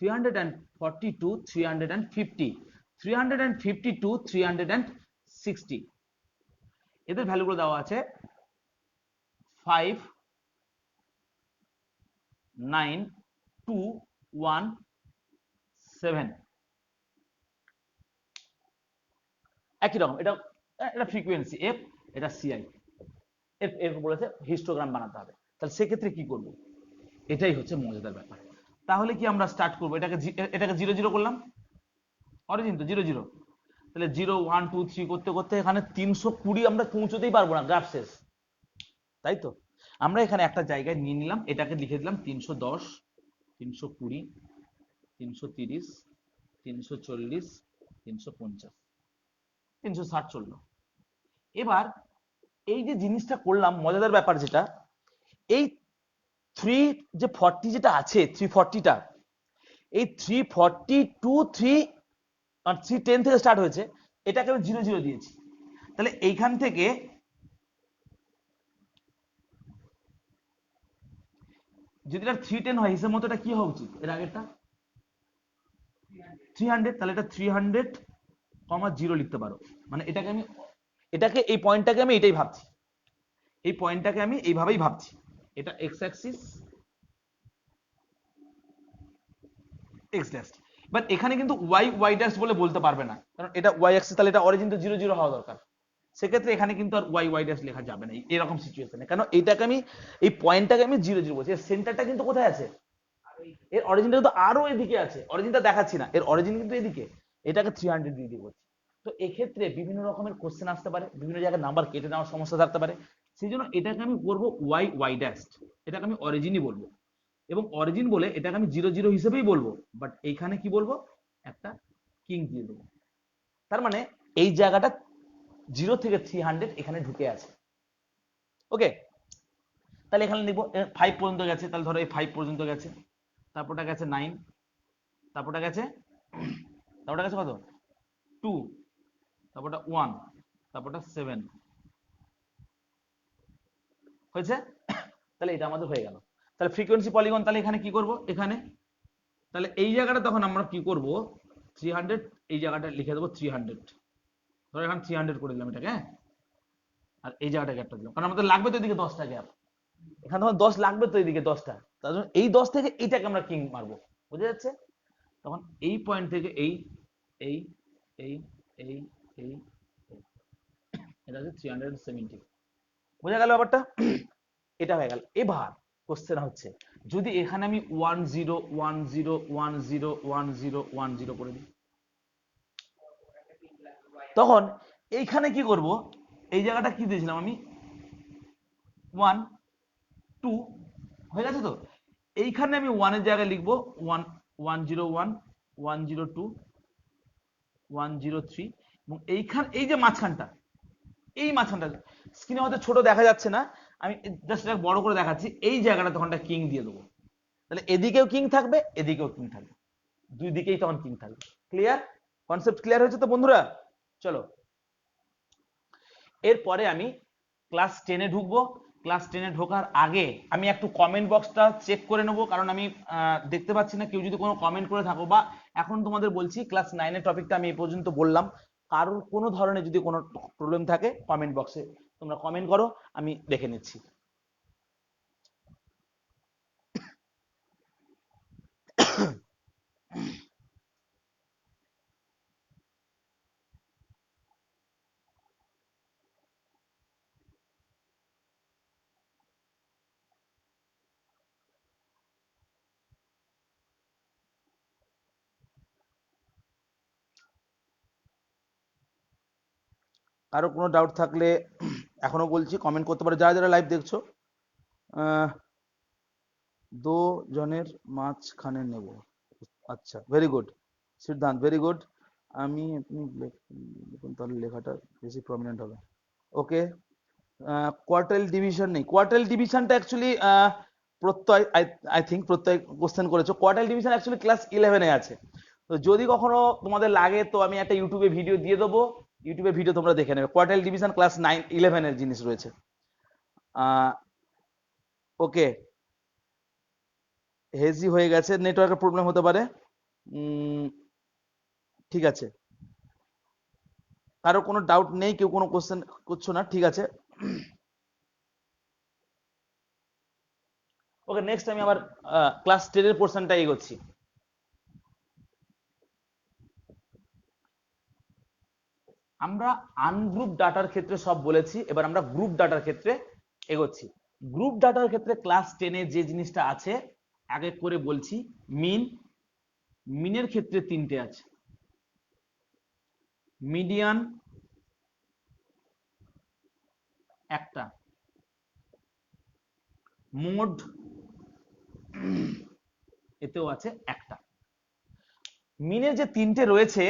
340 টু 350, 350 টু 360। এদের ভ্যালুগুলো দেওয়া আছে 5, 9, 2, 1, 7। একই রকম, এটা এটা ফ্রিকোয়েন্সি এফ, এটা সিআই। এর বলেছে হিস্টোগ্রাম বানাতে হবে, তাহলে সেক্ষেত্রে কি করব, এটাই হচ্ছে মজাদার ব্যাপার। তাহলে কি আমরা স্টার্ট করবো, এটাকে 0 0 করলাম, অরিজিন তো 0 0, তাহলে 0 1 2 3 করতে করতে এখানে 320 আমরা পৌঁছতেই পারবো না, গ্রাফ শেষ, তাই তো। আমরা এখানে একটা জায়গায় নিয়ে নিলাম, এটাকে লিখে দিলাম 310, 320, 330, 340, 350, 360 চললো। এবার এই যে জিনিসটা করলাম, মজাদার ব্যাপার যেটা, এই 340 যেটা আছে, 340টা, এই 340 টু 310 থেকে স্টার্ট হয়েছে, এটাকে আমি 0 0 দিয়েছি। তাহলে এইখান থেকে যদি এটা 310 হয়, হিসেব মতো এটা কি হওয়া উচিত, এর আগেরটা 300, তাহলে এটা 300, 0 লিখতে পারো। মানে এটাকে এই পয়েন্টটাকে আমি এটাই ভাবছি, এই পয়েন্টটাকে আমি এইভাবেই ভাবছি, এটা x Axis, x dash. But এখানে কিন্তু ওয়াই ড্যাশ বলে বলতে পারবে না, কারণ এটা ওয়াই অ্যাক্সিস, তাহলে এটা অরিজিন তো 0 0 হওয়া দরকার। সেক্ষেত্রে এখানে কিন্তু আর ওয়াই ড্যাশ লেখা যাবে না এরকম সিচুয়েশনে, কারণ এইটাকে আমি, এই পয়েন্টটাকে আমি 0 0 বলছি। এর সেন্টারটা কিন্তু কোথায় আছে, এর অরিজিনটা কিন্তু আরো এদিকে আছে, অরিজিনটা দেখাচ্ছি না, এর অরিজিন কিন্তু এদিকে, এটাকে 300 দিয়ে দিয়ে বলছি। তো এক্ষেত্রে বিভিন্ন রকমের কোশ্চেন আসতে পারে, বিভিন্ন জায়গায় নাম্বার কেটে নেওয়ার সমস্যা থাকতে পারে, সেই জন্য এটাকে আমি করবো ওয়াই ড্যাশ, এটাকে আমি অরিজিনই বলবো, এবং অরিজিন বলে এটাকে আমি 0 0 হিসেবেই বলবো, বাট এইখানে কি বলবো, একটা কিং দিয়ে দেবো। তার মানে এই জায়গাটা 0 থেকে 300 এখানে ঢুকে আছে। ওকে, তাহলে এখানে লিখবো 5 পর্যন্ত গেছে, তাহলে ধরো এই 5 পর্যন্ত গেছে, তারপরটা গেছে 9, তারপরটা গেছে কত, 2, তারপরটা 1, তারপরটা 7 হয়েছে। তাহলে এটা আমাদের হয়ে গেল। তাহলে ফ্রিকোয়েন্সি পলিগন, তাহলে এখানে কি করব, এখানে তাহলে এই জায়গাটা তখন আমরা কি করব, 300, এই জায়গাটা লিখে দেবো 300, ধরো এখানে 300 করে দিলাম এটাকে, হ্যাঁ, আর এই জায়গাটা গ্যাপটা দিলাম, কারণ আমাদের লাগবে তো এদিকে 10টা গ্যাপ, এখানে তখন 10 লাগবে তো এদিকে 10টা, তার জন্য এই 10 থেকে এইটাকে আমরা কিং মারবো, বুঝা যাচ্ছে। তখন এই পয়েন্ট থেকে এই এই এই এই এই এটা হচ্ছে 370, বোঝা গেল ব্যাপারটা। এটা হয়ে গেল। এবার কোশ্চেন হচ্ছে, যদি এখানে আমি 1 0 1 0 1 0 1 0 1 0 করে দিই, তখন এইখানে কি করব, এই জায়গাটা কি দিয়েছিলাম আমি 1 2 হয়ে গেছে তো, এইখানে আমি 1 এর জায়গায় লিখবো 1 101 102 103 এবং এইখান এই যে মাঝখানটা, এই মাঝখানটা স্ক্রিনে হয়তো ছোট দেখা যাচ্ছে না, আমি জাস্ট এটা বড় করে দেখাচ্ছি, এই জায়গাটা তখন একটা কিং দিয়ে দেবো, তাহলে এদিকেও কিং থাকবে এদিকেও কিং থাকবে, দুই দিকেই তখন কিং থাকবে। ক্লিয়ার? কনসেপ্ট ক্লিয়ার হয়েছে তো বন্ধুরা? চলো এরপরে আমি ক্লাস 10-এ ঢুকবো। ক্লাস 10-এ ঢোকার আগে আমি একটু কমেন্ট বক্সটা চেক করে নেবো, কারণ আমি দেখতে পাচ্ছি না কেউ যদি কোনো কমেন্ট করে থাকো, বা এখন তোমাদের বলছি ক্লাস 9-এর টপিকটা আমি এই পর্যন্ত বললাম, কারোর কোনো ধরনের যদি কোনো প্রবলেম থাকে কমেন্ট বক্সে তোমরা কমেন্ট করো, আমি দেখে নিচ্ছি। কারো কোনো ডাউট থাকলে এখনো বলছি কমেন্ট করতে পারো, যারা যারা লাইভ দেখছো। দো জনের মাঝখানে নেব, আচ্ছা ভেরি গুড সিদ্ধান্ত, ভেরি গুড। আমি আপনি দেখুন তাহলে লেখাটা বেশি প্রমিনেন্ট হবে। ওকে, কোয়ার্টাইল ডিভিশন নেই, কোয়ার্টাইল ডিভিশনটা অ্যাকচুয়ালি প্রত্যয় আই থিঙ্ক প্রত্যয় কোশ্চেন করেছো, কোয়ার্টাইল ডিভিশন অ্যাকচুয়ালি ক্লাস 11-এ আছে। তো যদি কখনো তোমাদের লাগে তো আমি একটা ইউটিউবে ভিডিও দিয়ে দেবো, ইউটিউবে ভিডিও তোমরা দেখে নেবে, কোয়ার্টাইল ডিভিশন ক্লাস 9-11-এর জিনিস রয়েছে। ওকে, হেজি হয়ে গেছে, নেটওয়ার্কের প্রবলেম হতে পারে। ঠিক আছে, কারো কোনো ডাউট নেই, কেউ কোনো কোশ্চেন করছো না, ঠিক আছে। ওকে, নেক্সট আমি আবার ক্লাস 10-এর পোর্শনটা এগোচ্ছি। আমরা আনগ্রুপ ডাটার ক্ষেত্রে সব বলেছি, এবার আমরা গ্রুপ ডাটার ক্ষেত্রে এগোচ্ছি। গ্রুপ ডাটার ক্ষেত্রে ক্লাস 10-এ যে জিনিসটা আছে এক এক করে বলছি। মিন, মিনের ক্ষেত্রে 3টে আছে, মিডিয়ান একটা, মোড এতেও আছে একটা। মিনের যে 3টে রয়েছে,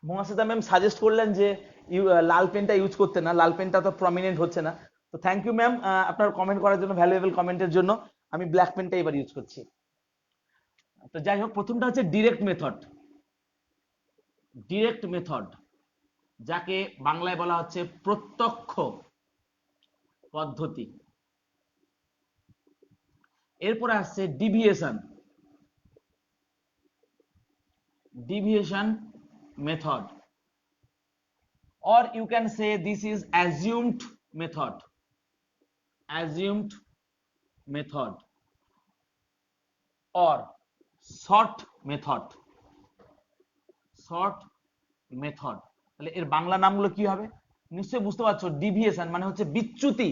মহাশ্বেতা ম্যাম সাজেস্ট করলেন যে লাল পেনটা ইউজ করতে, না লাল পেনটা তো প্রমিনেন্ট হচ্ছে না, তো থ্যাংক ইউ ম্যাম আপনার কমেন্ট করার জন্য, ভ্যালুয়েবল কমেন্টের জন্য। আমি ব্ল্যাক পেনটা এবার ইউজ করছি। তো যাই হোক, প্রথমটা হচ্ছে ডিরেক্ট মেথড। ডিরেক্ট মেথড যাকে বাংলায় বলা হচ্ছে প্রত্যক্ষ পদ্ধতি। এরপরে আসছে deviation, deviation method, or you can say this is assumed method, assumed method or short method, short method। তাহলে এর বাংলা নামগুলো কি হবে নিশ্চয়ই বুঝতে পারছো। ডিভিয়েশন মানে হচ্ছে বিচ্যুতি,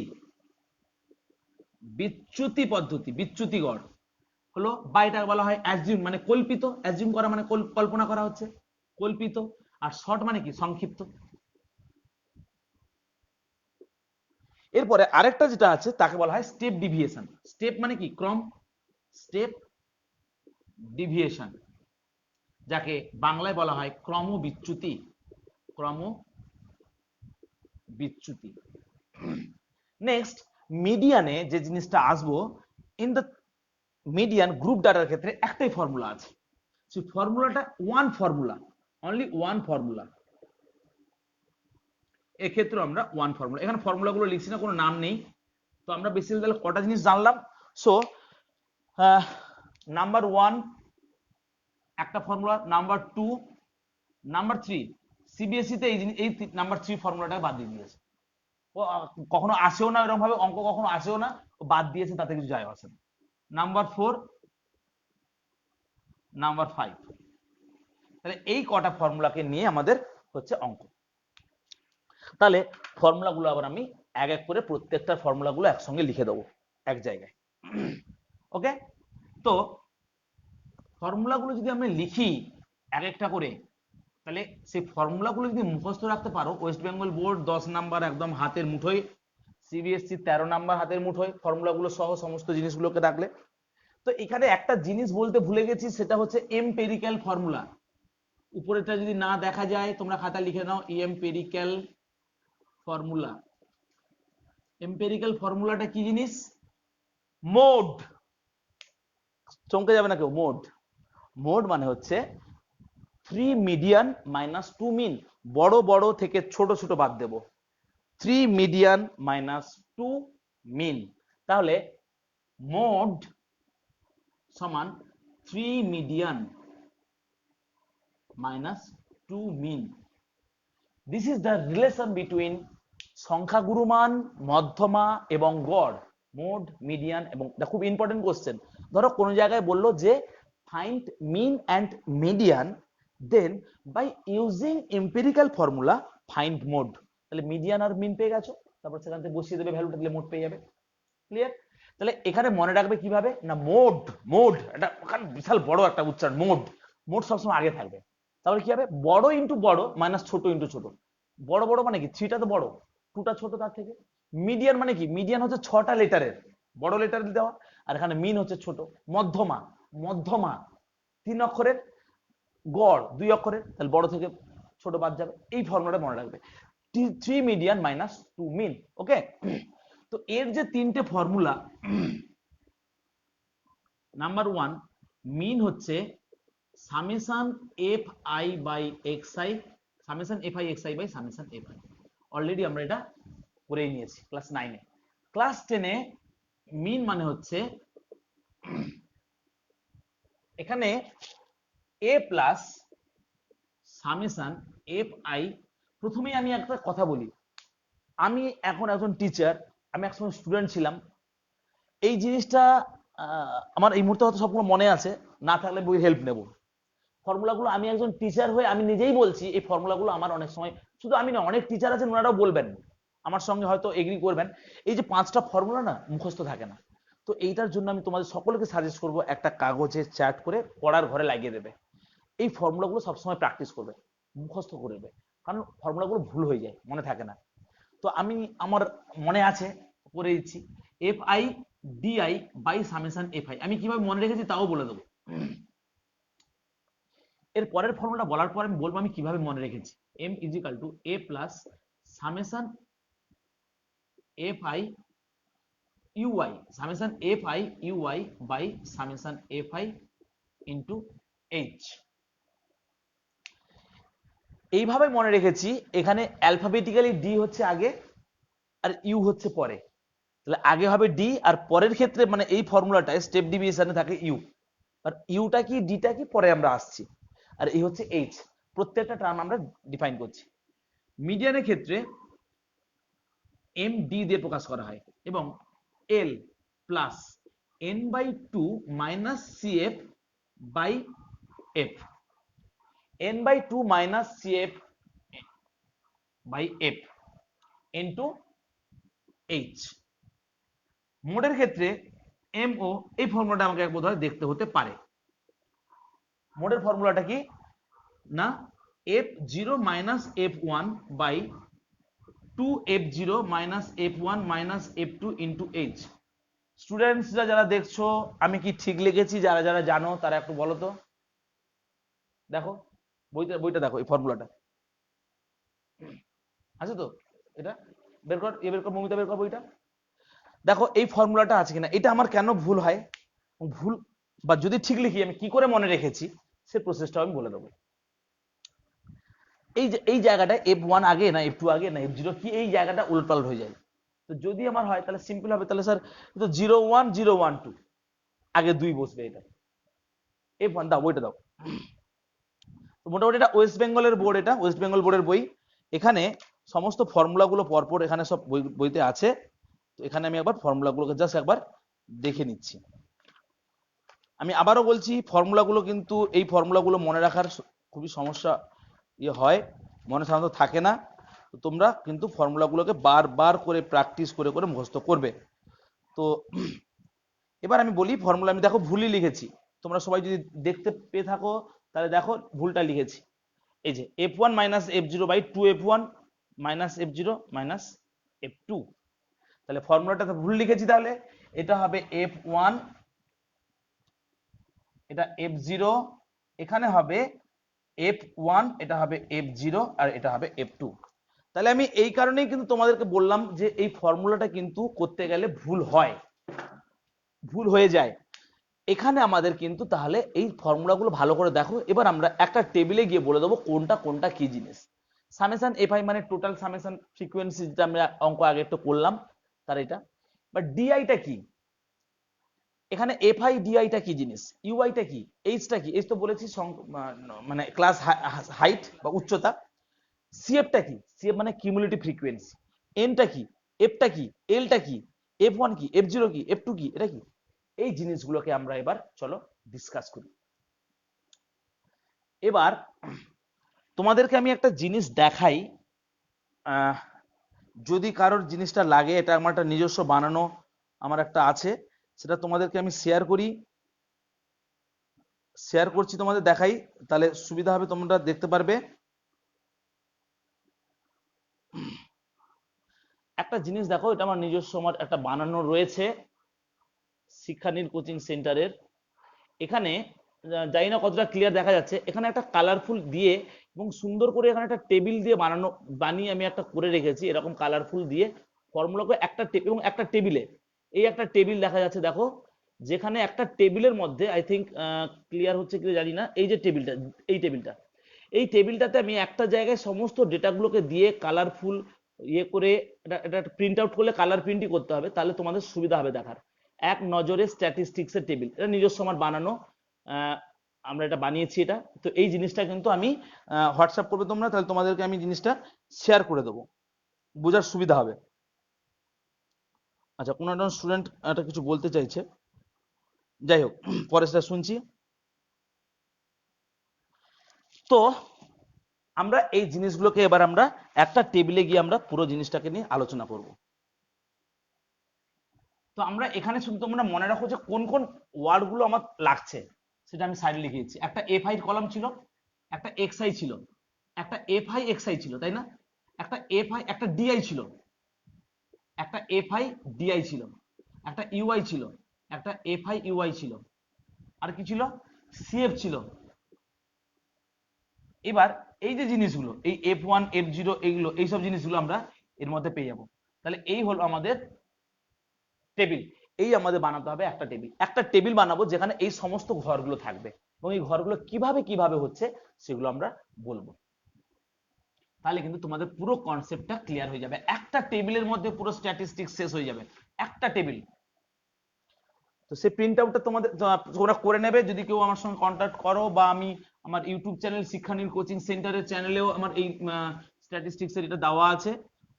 বিচ্যুতি পদ্ধতি, বিচ্যুতি গড় হলো, বা এটা বলা হয় অ্যাজিউম মানে কল্পিত, অ্যাজিউম করা মানে কল্পনা করা হচ্ছে, কল্পিত। আর শর্ট মানে কি সংক্ষিপ্ত। এরপরে আরেকটা যেটা আছে তাকে বলা হয় স্টেপ ডিভিয়েশন। স্টেপ মানে কি ক্রম, স্টেপ ডিভিয়েশন যাকে বাংলায় বলা হয় ক্রম বিচ্যুতি, ক্রম বিচ্যুতি। নেক্সট মিডিয়ানে যে জিনিসটা আসবো, ইন দ্য মিডিয়ান গ্রুপ ডাটার ক্ষেত্রে একটাই ফর্মুলা আছে, সেই ফর্মুলাটা one formula, only one formula. এক্ষেত্রে আমরা ওয়ান ফর্মুলা, এখানে ফর্মুলাগুলো লিখছি না, কোনো নাম নেই। তো আমরা বেসিক্যালি তাহলে কটা জিনিস জানলাম। সো নাম্বার 1 একটা ফর্মুলা, নাম্বার 2, নাম্বার 3 সিবিএসই তে এই নাম্বার 3 ফর্মুলাটা বাদ দিয়ে দিয়েছে, ও কখনো আসেও না, এরকম ভাবে অঙ্ক কখনো আসেও না, ও বাদ দিয়েছে, তাতে কিছু যায় আসে না। নাম্বার 4, নাম্বার 5, তাহলে এই কটা ফর্মুলাকে নিয়ে আমাদের হচ্ছে অঙ্ক। তাহলে ফর্মুলাগুলো আবার আমি এক এক করে প্রত্যেকটা ফর্মুলাগুলো একসঙ্গে লিখে দেবো এক জায়গায়। ওকে, তো ফর্মুলাগুলো যদি আমরা লিখি এক একটা করে, তাহলে সেই ফর্মুলাগুলো যদি মুখস্থ রাখতে পারো, ওয়েস্ট বেঙ্গল বোর্ড 10 নাম্বার একদম হাতের মুঠোয়, সিবিএসসি 13 নাম্বার হাতের মুঠোয় ফর্মুলাগুলো সহ সমস্ত জিনিসগুলোকে রাখলে। তো এখানে একটা জিনিস বলতে ভুলে গেছি, সেটা হচ্ছে এম্পেরিক্যাল ফর্মুলা। উপরেটা যদি না দেখা যায় তোমরা খাতা লিখে নাও, এম্পেরিক্যাল ফর্মুলা। এম্পেরিক্যাল ফর্মুলাটা কি জিনিস? মোড। চমকে যাবে না কেউ। মোড, মোড মানে হচ্ছে 3 মিডিয়ান মাইনাস 2 মিন। বড় বড় থেকে ছোট ছোট বাদ দেব। 3 মিডিয়ান মাইনাস 2 মিন। তাহলে মোড সমান 3 median minus 2 mean. This is the relation between সংখ্যাগুরু মান, মধ্যমা এবং গড়। মোড, মিডিয়ান এবং, খুব ইম্পর্টেন্ট কোশ্চেন। ধরো কোন জায়গায় বললো যে find mean and median, then by using empirical formula find mode. তাহলে মিডিয়ান আর মিন পেয়ে গেছো, তারপর সেখান থেকে বসিয়ে দেবে ভ্যালুটা, তাহলে মোড পেয়ে যাবে। ক্লিয়ার? তাহলে এখানে মনে রাখবে কিভাবে না, মোড, মোড এটা বিশাল বড় একটা উচ্চারণ। মোড, মোড সবসময় আগে থাকবে। তাহলে কি হবে? বড় ইন্টু বড় মাইনাস ছোট ইন্টু ছোট। বড় বড় মানে কি? 3টা তো বড়, 2টা ছোট তার থেকে। মিডিয়ান মানে কি? মিডিয়ান হচ্ছে 6টা লেটারের, বড় লেটার দেওয়া। আর এখানে মিন হচ্ছে ছোট। মধ্যমা, মধ্যমা 3 অক্ষরের, গড় 2 অক্ষরের, তাহলে বড় থেকে ছোট বাদ যাবে। এই ফর্মুলাটা মনে রাখবে, 3 মিডিয়ান মাইনাস 2 মিন। ওকে? তো এর যে 3টে ফর্মুলা, নাম্বার 1 মিন হচ্ছে summation F I by X I, summation F I X I by summation F I. Already আমরা এটা করেই নিয়েছি ক্লাস 9-এ। ক্লাস 10-এ মিন মানে হচ্ছে এখানে এ প্লাস সামেশন এফ আই। প্রথমেই আমি একটা কথা বলি, আমি এখন একজন টিচার, আমি একসময় স্টুডেন্ট ছিলাম। এই জিনিসটা আমার এই মুহূর্তে হয়তো সবগুলো মনে আছে, না থাকলে বই হেল্প নেব। ফর্মুলাগুলো আমি একজন টিচার হয়ে আমি নিজেই বলছি, এই ফর্মুলাগুলো আমার অনেক সময়, শুধু আমি না, অনেক টিচার আছেন ওনারাও বলবেন, আমার সঙ্গে হয়তো এগ্রি করবেন, এই যে 5টা ফর্মুলা না মুখস্থ থাকে না। তো এইটার জন্য আমি তোমাদের সকলকে সাজেস্ট করব, একটা কাগজে চার্ট করে পড়ার ঘরে লাগিয়ে দেবে। এই ফর্মুলাগুলো সবসময় প্র্যাকটিস করবে, মুখস্থ করবে, কারণ ফর্মুলাগুলো ভুল হয়ে যায়, মনে থাকে না। তো আমি, আমার মনে আছে, করে দিচ্ছি। F I DI by summation F I, আমি কিভাবে মনে রেখেছি তাও বলে দেবো। এর পরের ফর্মুলা বলার পর আমি বলবো আমি কিভাবে মনে রেখেছি। M is equal to A plus summation F I UI, summation F I UI by summation F I into H. এইভাবে মনে রেখেছি। এখানে অ্যালফাবেটিক্যালি ডি হচ্ছে আগে আর ইউ হচ্ছে পরে। তাহলে আগে হবে ডি, আর পরের ক্ষেত্রে মানে এই ফর্মুলাটায় স্টেপ ডিভিশনে থাকে ইউ। আর ইউটা কি ডিটা কি পরে আমরা আসছি। আর এই হচ্ছে এইচ, প্রত্যেকটা টার্ম আমরা ডিফাইন করছি। মিডিয়ানের ক্ষেত্রে এম ডি দিয়ে প্রকাশ করা হয়, এবং L plus N by 2 minus CF by F, N by 2 minus CF by F into H. মোডের ক্ষেত্রে এম ও, এই ফর্মুলাটা আমাকে বোধহয় দেখতে হতে পারে। মোডের ফর্মুলাটা কি না, F zero minus F one by 2f0 minus f1 minus f2 into H. স্টুডেন্টসরা যারা দেখছো, আমি কি ঠিক লিখেছি? যারা যারা জানো তারা একটু বলো তো। দেখো বইটা, বইটা দেখো, এই ফর্মুলাটা আছে তো? এটা বের কর, এ বের কর, মমিতা বের কর বইটা। দেখো এই ফর্মুলাটা আছে কিনা। এটা আমার কেন ভুল হয়, ভুল বা যদি ঠিক লিখি আমি কি করে মনে রেখেছি, সে প্রসেসটাও আমি বলে দেবো। এই যে এই জায়গাটা f1 আগে না f2 আগে না f0 কি, এই জায়গাটা উলটপালট হয়ে যায়। তো যদি আমার হয় তাহলে সিম্পল হবে, তাহলে স্যার তো 01 0 1 2 আগে 2 বসবে, এটা f1 দাও, বইটা দাও। তো মোটামুটি এটা ওয়েস্ট বেঙ্গলের বোর্ড, এটা ওয়েস্ট বেঙ্গল বোর্ডের বই। এখানে সমস্ত ফর্মুলাগুলো পরপর এখানে সব বইতে আছে। তো এখানে আমি একবার ফর্মুলাগুলোকে জাস্ট একবার দেখে নিচ্ছি। আমি আবারও বলছি, ফর্মুলাগুলো কিন্তু, এই ফর্মুলাগুলো মনে রাখার খুবই সমস্যা ইয়ে হয়, মনে সাধারণত থাকে না। তো তোমরা কিন্তু ফর্মুলাগুলোকে বারবার করে প্র্যাকটিস করে করে মুখস্থ করবে। তো এবার আমি বলি ফর্মুলা, আমি দেখো ভুলই লিখেছি, তোমরা সবাই যদি দেখতে পেয়ে থাকো তাহলে দেখো ভুলটা লিখেছি। এই যে f1 minus f0 by 2f1 minus f0 minus f2। তাহলে ফর্মুলাটা তো ভুল লিখেছি, তাহলে এটা হবে f1, এটা f0, এখানে হবে f1, এটা হবে f0, আর এটা হবে f2। তাহলে আমি এই কারণেই কিন্তু তোমাদেরকে বললাম যে এই ফর্মুলাটা কিন্তু করতে গেলে ভুল হয়, ভুল হয়ে যায়। এখানে আমাদের কিন্তু তাহলে এই ফর্মুলাগুলো ভালো করে দেখো। এবার আমরা একটা টেবিলে গিয়ে বলে দেবো কোনটা কোনটা কি জিনিস। সামেশন এফআই মানে টোটাল সামেশন ফ্রিকোয়েন্সি, যেটা আমরা অঙ্ক আগে একটু করলাম তার এটা। বাট ডিআইটা কি, এখানে এফআই ডিআইটা কি জিনিস, ইউআইটা কি, এইচটা কি, এইচ তো বলেছি মানে ক্লাস হাইট বা উচ্চতা। সিএফটা কি, সিএফ মানে কিউমুলেটিভ ফ্রিকোয়েন্সি। এনটা কি, এফটা কি, এলটা কি, f1 কি, f0 কি, f2 কি, এটা কি। এই জিনিসগুলোকে আমরা এবার চলো ডিসকাস করি। এবার তোমাদেরকে আমি একটা জিনিস দেখাই, যদি কারোর জিনিসটা লাগে, এটা আমার একটা নিজস্ব বানানো আমার একটা আছে, সেটা তোমাদেরকে আমি শেয়ার করি, শেয়ার করছি, তোমাদের দেখাই, তাহলে সুবিধা হবে, তোমরা দেখতে পারবে। একটা জিনিস দেখো, এটা আমার নিজস্ব আমার একটা বানানো রয়েছে শিক্ষানীর কোচিং সেন্টারের। এখানে জানি না কতটা ক্লিয়ার দেখা যাচ্ছে, এখানে একটা কালারফুল দিয়ে এবং সুন্দর করে এখানে একটা টেবিল দিয়ে বানিয়ে আমি একটা করে রেখেছি এরকম কালারফুল দিয়ে ফর্মুলাকে একটা এবং একটা টেবিলে, এই একটা টেবিল দেখা যাচ্ছে দেখো, যেখানে একটা টেবিলের মধ্যে আই থিঙ্ক ক্লিয়ার হচ্ছে কি জানি না, এই যে টেবিলটা, এই টেবিলটাতে আমি একটা জায়গায় সমস্ত ডেটাগুলোকে দিয়ে কালারফুল ইয়ে করে এটা প্রিন্ট আউট করলে কালার প্রিন্টই করতে হবে, তাহলে তোমাদের সুবিধা হবে দেখার। এক নজরে স্ট্যাটিস্টিক্স এর টেবিল, এটা নিজস্ব আমার বানানো, আমরা এটা বানিয়েছি এটা। তো এই জিনিসটা কিন্তু আমি হোয়াটসঅ্যাপ করবে তোমরা, তাহলে তোমাদেরকে আমি জিনিসটা শেয়ার করে দেবো, বোঝার সুবিধা হবে। আচ্ছা, কোনো একটা স্টুডেন্ট একটা কিছু বলতে চাইছে, যাই হোক পরে সেটা শুনছি। তো আমরা এই জিনিসগুলোকে এবার আমরা একটা টেবিলে গিয়ে আমরা পুরো জিনিসটাকে নিয়ে আলোচনা করব। তো আমরা এখানে শুধু তোমরা মনে রাখো যে কোন কোন ওয়ার্ড গুলো আমার লাগছে, সেটা আমি সাইডে লিখে দিচ্ছি। একটা এফআই কলাম ছিল, একটা এক্সআই ছিল, একটা এফআই এক্সআই ছিল, তাই না? একটা এফআই, একটা ডিআই ছিল, একটা এফআই ডিআই ছিল, একটা ইউআই ছিল, একটা এফআই ইউআই ছিল, আর কি ছিল, সিএফ ছিল। এবার এই যে জিনিসগুলো, এই f1 f0 এইগুলো, এইসব জিনিসগুলো আমরা এর মধ্যে পেয়ে যাব। তাহলে এই হলো আমাদের টেবিল। এই আমাদের বানাতে হবে একটা টেবিল, একটা টেবিল বানাবো যেখানে এই সমস্ত ঘরগুলো থাকবে, এবং এই ঘরগুলো কিভাবে কিভাবে হচ্ছে সেগুলো আমরা বলবো। তাহলে কিন্তু তোমাদের পুরো কনসেপ্টটা ক্লিয়ার হয়ে যাবে, একটা টেবিলের মধ্যে পুরো স্ট্যাটিস্টিক্স শেষ হয়ে যাবে, একটা টেবিল। তো সেই প্রিন্ট আউটটা তোমরা করে নেবে, যদি কেউ আমার সঙ্গে কন্ট্যাক্ট করো, বা আমি আমার ইউটিউব চ্যানেল শিক্ষানীর কোচিং সেন্টারের চ্যানেলেও আমার এই স্ট্যাটিস্টিক্স এর এটা দেওয়া আছে,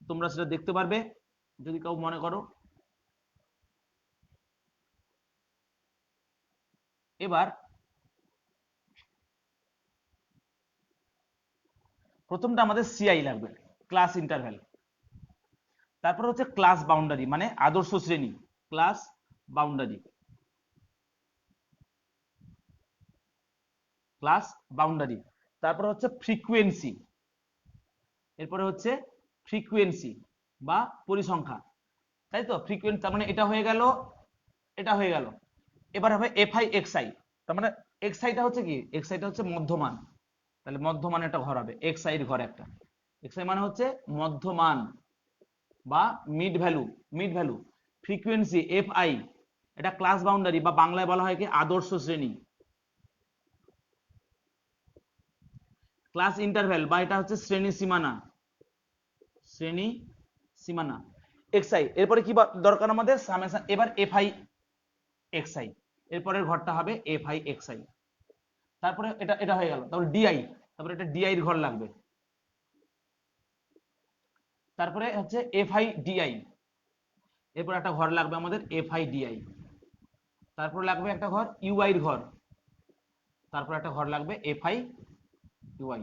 তোমরা সেটা দেখতে পারবে যদি কেউ মনে করো। এবার প্রথমটা আমাদের সিআই লাগবে, ক্লাস ইন্টারভ্যাল। তারপর হচ্ছে ক্লাস বাউন্ডারি মানে আদর্শ শ্রেণী, ক্লাস বাউন্ডারি, ক্লাস বাউন্ডারি। তারপর হচ্ছে ফ্রিকোয়েন্সি, এরপরে হচ্ছে ফ্রিকোয়েন্সি বা পরিসংখ্যা, তাই তো? ফ্রিকোয়েন্সি তার মানে এটা হয়ে গেল, এটা হয়ে গেল। এবার হবে এফআই এক্সআই, তার মানে এক্সআইটা হচ্ছে কি, এক্সআইটা হচ্ছে মধ্যমান, তাহলে মধ্যমান একটা ঘর হবে, এক্সআই এর ঘর একটা। এক্সআই মানে হচ্ছে মধ্যমান বা mid value, mid value. Frequency FI, এটা ক্লাস বাউন্ডারি বা বাংলায় বলা হয় কি আদর্শ শ্রেণী। ক্লাস ইন্টারভ্যাল বা এটা হচ্ছে শ্রেণী সীমানা, শ্রেণী সীমানা। এক্সআই, এরপরে কি দরকার আমাদের, সামেশন। এবার এফআই এক্সআই, এরপরের ঘরটা হবে এফআই এক্সআই। তারপরে এটা এটা হয়ে গেল, তারপরে ডিআই, তারপরে এটা ডিআই এর ঘর লাগবে। তারপরে হচ্ছে এফআই ডিআই, এরপর একটা ঘর লাগবে আমাদের এফআই ডিআই। তারপর লাগবে একটা ঘর ইউআই এর ঘর, তারপর একটা ঘর লাগবে এফআই ইউআই।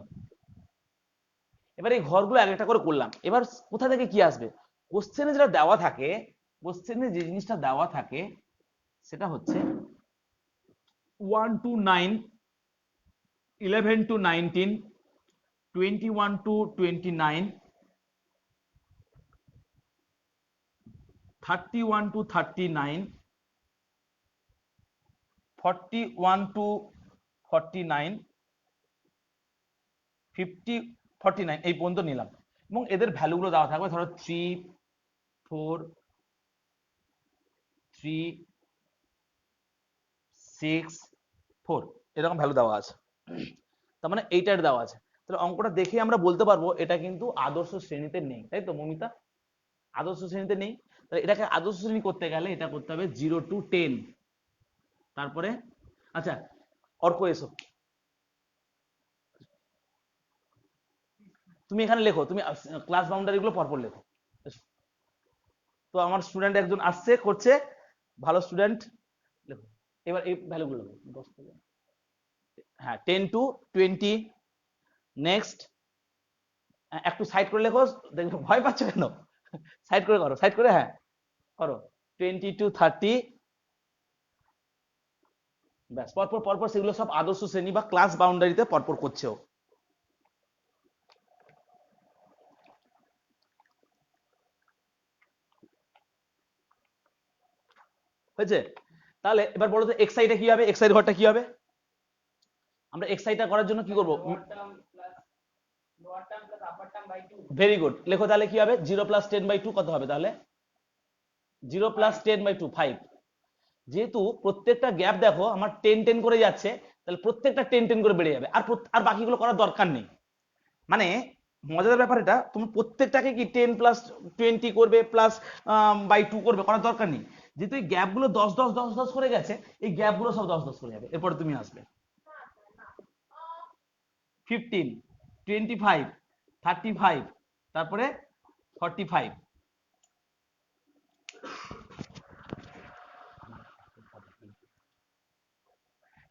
এবার এই ঘরগুলো এক একটা করে করলাম। এবার কোথা থেকে কি আসবে, কোশ্চেনে যেটা দেওয়া থাকে, কোশ্চেনে যে জিনিসটা দেওয়া থাকে সেটা হচ্ছে 1 to 9, 11 to 19, 21 to 29, 31 to 39, 41 to 49, 50 49 এই পর্যন্ত নিলাম এবং এদের ভ্যালুগুলো দেওয়া থাকবে ধরো 3 4 3 6 4 এরকম ভ্যালু দেওয়া আছে। তার মানে এইটার দেওয়া আছে। তাহলে অঙ্কটা দেখে আমরা বলতে পারবো এটা কিন্তু আদর্শ শ্রেণীতে নেই, তাই তো মমিতা? আদর্শ শ্রেণীতে নেই। তাহলে এটাকে আদর্শ শ্রেণী করতে গেলে এটা করতে হবে 0 to 10। তারপরে আচ্ছা অর্ক এসো, তুমি এখানে লেখো, তুমি ক্লাস বাউন্ডারি গুলো পরপর লেখো। তো আমার স্টুডেন্ট একজন আসছে করছে, ভালো স্টুডেন্ট, লেখো এবার এই ভ্যালুগুলো লেখো 10 থেকে হ্যাঁ 10 to 20। নেক্সট একটু সাইড করে লেখো, দেখো ভয় পাচ্ছ কেন? সাইড করে করো, সাইড করে হ্যাঁ করো 20 to 30। ব্যাস পরপর পরপর সেগুলো সব আদর্শ শ্রেণী বা ক্লাস বাউন্ডারিতে পরপর করছে ও। হয়েছে? তাহলে এবার বলো তো এক্সাইটা কি হবে, এক্সাইড ঘরটা কি হবে? আমরা এক্সাইটা করার জন্য কি করব? ভেরি গুড, লেখো তাহলে কি হবে 0 + 10/2 কত হবে তাহলে? 0 + 10/2 5। যেহেতু প্রত্যেকটা গ্যাপ দেখো আমার 10 10 করে যাচ্ছে, তাহলে প্রত্যেকটা 10 10 করে বেড়ে যাবে, আর বাকিগুলো করার দরকার নেই। মানে মজাদার ব্যাপার এটা, তুমি প্রত্যেকটাকে কি 10 + 20 করবে +/2 করবে, করার দরকার নেই। যেহেতু এই গ্যাপগুলো 10 10 10 10 করে গেছে, এই গ্যাপগুলো সব 10 10 করে যাবে। এরপরে তুমি আসবে 15 25 35 তারপরে 45।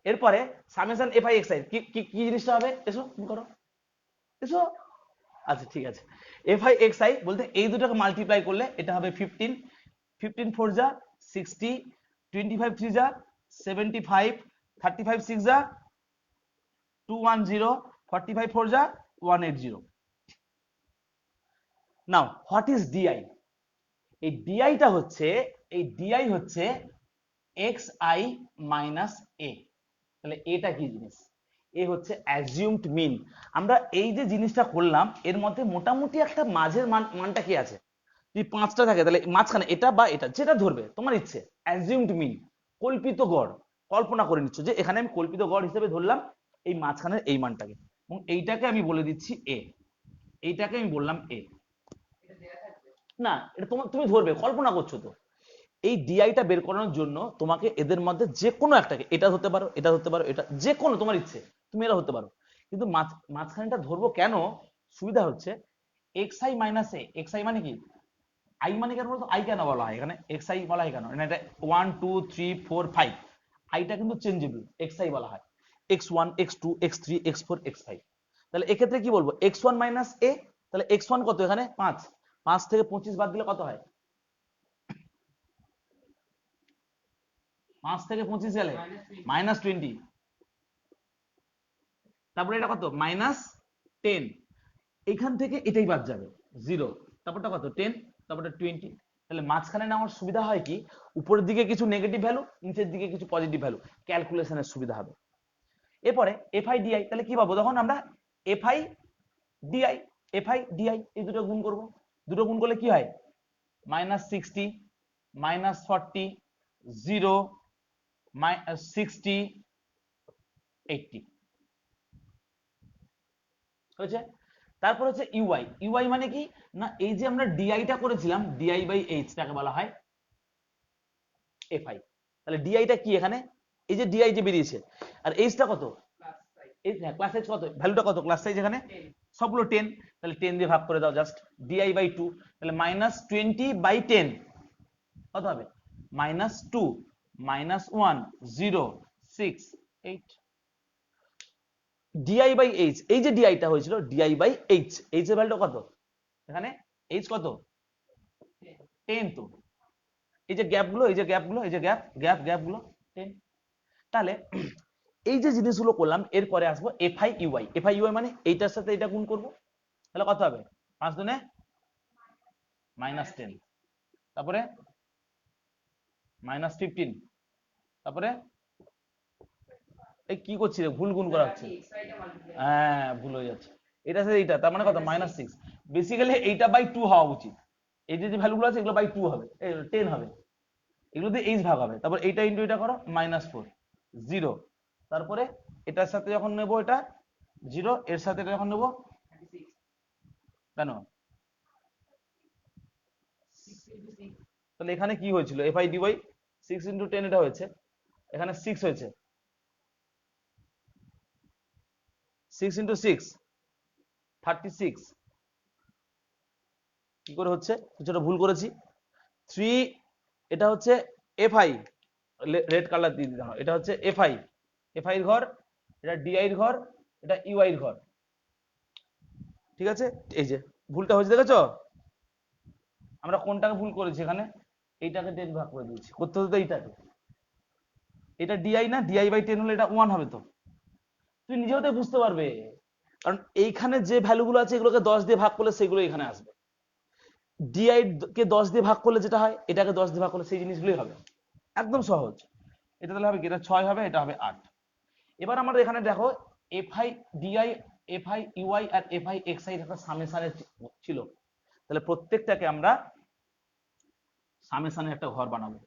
এরপরে summation F I X I কি কি জিনিসটা হবে? এসো তুমি করো, এসো। আচ্ছা ঠিক আছে, এফ আই এক্স আই বলতে এই দুটোকে মাল্টিপ্লাই করলে এটা হবে 15, 15 4 যা 60, 25 3 যা 75, 35 6 যা 210, 45 4 যা 180। Now what is DI? এই ডিআইটা হচ্ছে, এই ডিআই হচ্ছে এক্স আই মাইনাস এ। তাহলে এটা কি জিনিস? এ হচ্ছে অ্যাজিউমড মিন। আমরা এই যে জিনিসটা করলাম এর মধ্যে মোটামুটি একটা মাঝের মানটা কি আছে? যদি 5টা থাকে তাহলে মাঝখানে এটা বা এটা যেটা ধরবে তোমার ইচ্ছে, অ্যাজিউমড মিন, কল্পিত গড়। কল্পনা করে নিচ্ছ যে এখানে আমি কল্পিত গড় হিসেবে ধরলাম এই মাঝখানের এই মানটাকে, এবং এইটাকে আমি বলে দিচ্ছি এ, এইটাকে আমি বললাম এ। না এটা তোমার, তুমি ধরবে, কল্পনা করছো তো। এই ডিআইটা বের করানোর জন্য তোমাকে এদের মধ্যে যে কোনো একটাকে, এটা হতে পারো, এটা হতে পারো, এটা যে কোনো তোমার ইচ্ছে তুমি এটা হতে পারো, কিন্তু মাঝখানেটা ধরবো কেন? সুবিধা হচ্ছে x I minus A. X I মানে কি? আই মানে কেন বলতো? আই কেন বলা হয় এখানে এক্স আই বলা হয় কেন? এটা 1 2 3 4 5, আইটা কিন্তু চেঞ্জেবল, এক্স আই বলা হয় x1 x2 x3 x4 x5। তাহলে এক্ষেত্রে কি বলবো? x1 মাইনাস এ। তাহলে x1 কত এখানে? 5, 5 থেকে 25 বাদ দিলে কত হয়? 5 থেকে 25 গেলে -20। তারপরে এটা কত? -10। এখান থেকে এটাই বাদ যাবে 0, তারপরটা কত? 10, তারপরটা 20। তাহলে মাঝখানে নেওয়ার সুবিধা হয় কি, উপরের দিকে কিছু নেগেটিভ ভ্যালু, নিচের দিকে কিছু পজিটিভ ভ্যালু, ক্যালকুলেশনের সুবিধা হবে। এরপরে এফআই ডিআই, তাহলে কি পাবো তখন আমরা? এফআই ডিআই, এফআই ডিআই এই দুটো গুণ করব। দুটো গুণ করলে কি হয়? -60 -40 0 -60 80 হয়েছে। তারপর হচ্ছে ইউআই। ইউআই মানে কি না, এই যে আমরা ডিআইটা করেছিলাম ডিআই বাই এইচটাকে বলা হয় এফআই। তাহলে ডিআইটা কি এখানে? এই যে ডিআই যে বেরিয়েছে, আর এইচটা কত? ক্লাস সাইজ কত? ভ্যালুটা কত ক্লাস সাইজ এখানে? সবগুলো 10। তাহলে 10 দিয়ে ভাগ করে দাও জাস্ট, ডিআই বাই 2। তাহলে -20/10 কত হবে? -2 -1 0 6 8। ডিআই বাই এইচ, এই যে ডিআইটা হয়েছিল ডিআই বাই এইচ, এইচ এর ভ্যালুটা কত এখানে? এইচ কত? 10। তো এই যে গ্যাপগুলো, এই যে গ্যাপগুলো, এই যে গ্যাপগুলো 10। তাহলে এই যে জিনিসগুলো করলাম এরপরে আসবো এফআই ইউআই। এফআই ইউআই মানে এইটার সাথে এটা গুণ করব, তাহলে কত হবে 5 দুনে -10, তারপরে -15, তারপরে এই কি করছি রে, ভুল গুণ করা হচ্ছে, হ্যাঁ ভুল হয়ে যাচ্ছে, এটা সাথে এইটা, তার মানে কত -6। বেসিক্যালি এইটা বাই 2 হওয়া উচিত, এই যে ভ্যালুগুলো আছে এগুলো বাই 2 হবে, 10 হবে, এগুলোতে এইচ ভাগ হবে, তারপর এইটা ইন্টু এটা করো -4 0, তারপরে এটার সাথে যখন নেব এটা 0, এর সাথে এটা যখন নেব কেন, তাহলে এখানে কি হয়েছিল F I D Y 6 into 10 এটা হয়েছে, এখানে 6 হয়েছে, 6 ইন্টু 6 36, কি করে হচ্ছে, কিছুটা ভুল করেছি, 3, এটা হচ্ছে এফ আই, রেড কালার দিয়ে দিতে হবে, এটা হচ্ছে এফ আই, এফ আই এর ঘর, এটা ডিআই এর ঘর, এটা ইউআই এর ঘর, ঠিক আছে, এই যে ভুলটা হয়েছে দেখেছো, আমরা কোনটাকে ভুল করেছি এখানে, এইটাকে 10 ভাগ করে দিয়েছি, করতে হতো এইটাকে, এটা ডিআই না, ডিআই বাই 10 হলে এটা 1 হবে, তো তুই নিজেও তো বুঝতে পারবে, কারণ এইখানে যে ভ্যালুগুলো আছে এগুলোকে 10 দিয়ে ভাগ করলে সেগুলো এখানে আসবে, ডিআই কে 10 দিয়ে ভাগ করলে যেটা হয় এটাকে 10 দিয়ে ভাগ করলে সেই জিনিসগুলোই হবে, একদম সহজ। এটা তাহলে হবে কি, এটা 6 হবে, এটা হবে 8। এবার আমাদের এখানে দেখো এফআই ডিআই, এফআই ইউআই আর এফআই এক্সআই একটা সামেশনের ছিল, তাহলে প্রত্যেকটাকে আমরা সামেশনের একটা ঘর বানাবো,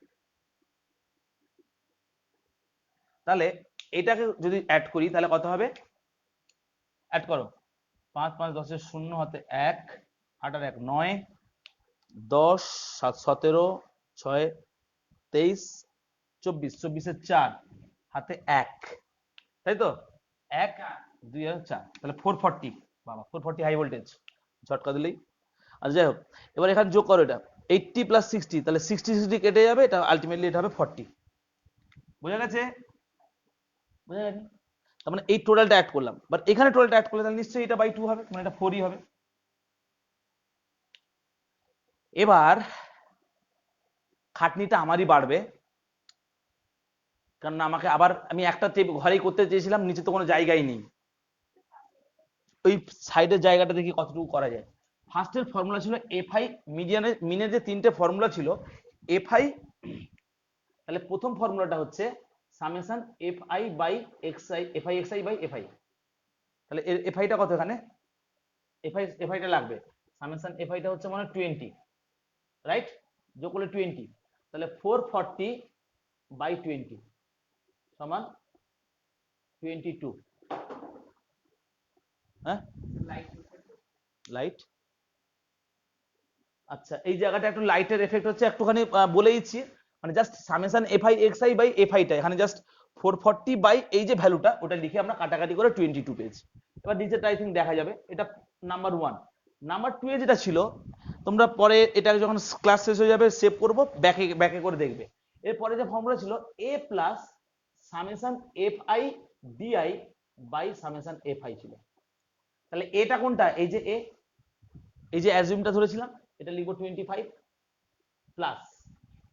তাহলে এটাকে যদি অ্যাড করি তাহলে কত হবে, অ্যাড করো, 5 5 10 এর 0 হাতে 1, 8 আর 1 9, 10 7 17, 6 23, 24, 24 এর 4 হাতে 1, তাই তো 1 2 আর 4, তাহলে 440, বাবা 440 হাই ভোল্টেজ, ঝটকা দিলেই। আচ্ছা যাই হোক, এবার এখানে যোগ করো, এটা 80 প্লাস 60, তাহলে 60 60 কেটে যাবে, এটা আলটিমেটলি এটা হবে 40, বোঝা গেছে, বোঝা গেছে, তার মানে এই টোটালটা অ্যাড করলাম, বাট এখানে টোটালটা অ্যাড করলে তাহলে নিশ্চয়ই এটা বাই 2 হবে, মানে এটা 4ই হবে। এবার খাটনিটা আমারই বাড়বে, কারণ আমাকে আবার আমি একটা ঘরেই করতে চেয়েছিলাম, নিচে তো কোনো জায়গাই নেই, ওই সাইডের জায়গাটা দেখি কতটুকু করা যায়। ফার্স্টের ফর্মুলা ছিল এফআই, মিনের যে 3টে ফর্মুলা ছিল এফআই, তাহলে প্রথম ফর্মুলাটা হচ্ছে summation FI by XI, FI XI by FI, তাহলে এফআইটা কত এখানে, এফআইটা লাগবে, সামেশন এফআইটা হচ্ছে মানে 20, রাইট, যোগ করলে 20, তাহলে 440 বাই 20 সমান 22, হ্যাঁ লাইট, আচ্ছা এই জায়গাটা একটু লাইটের এফেক্ট হচ্ছে, একটুখানি বলে দিচ্ছি, মানে just summation FI XI by এফআইটা এখানে জাস্ট 440 বাই এই যে ভ্যালুটা ওটা লিখে আমরা কাটাকাটি করে 22 পেয়েছি। এবার নিচেটা আই থিঙ্ক দেখা যাবে, এটা নাম্বার 1। নাম্বার 2 এ যেটা ছিল, তোমরা পরে এটা যখন ক্লাস শেষ হয়ে যাবে সেভ করব, ব্যাকে ব্যাকে করে দেখবে, এরপরে যে ফর্মুলা ছিল A plus summation FI DI by summation FI ছিল, তাহলে এটা কোনটা, এই যে এ, এই যে অ্যাজিউমটা ধরেছিলাম এটা লিখবো 25 plus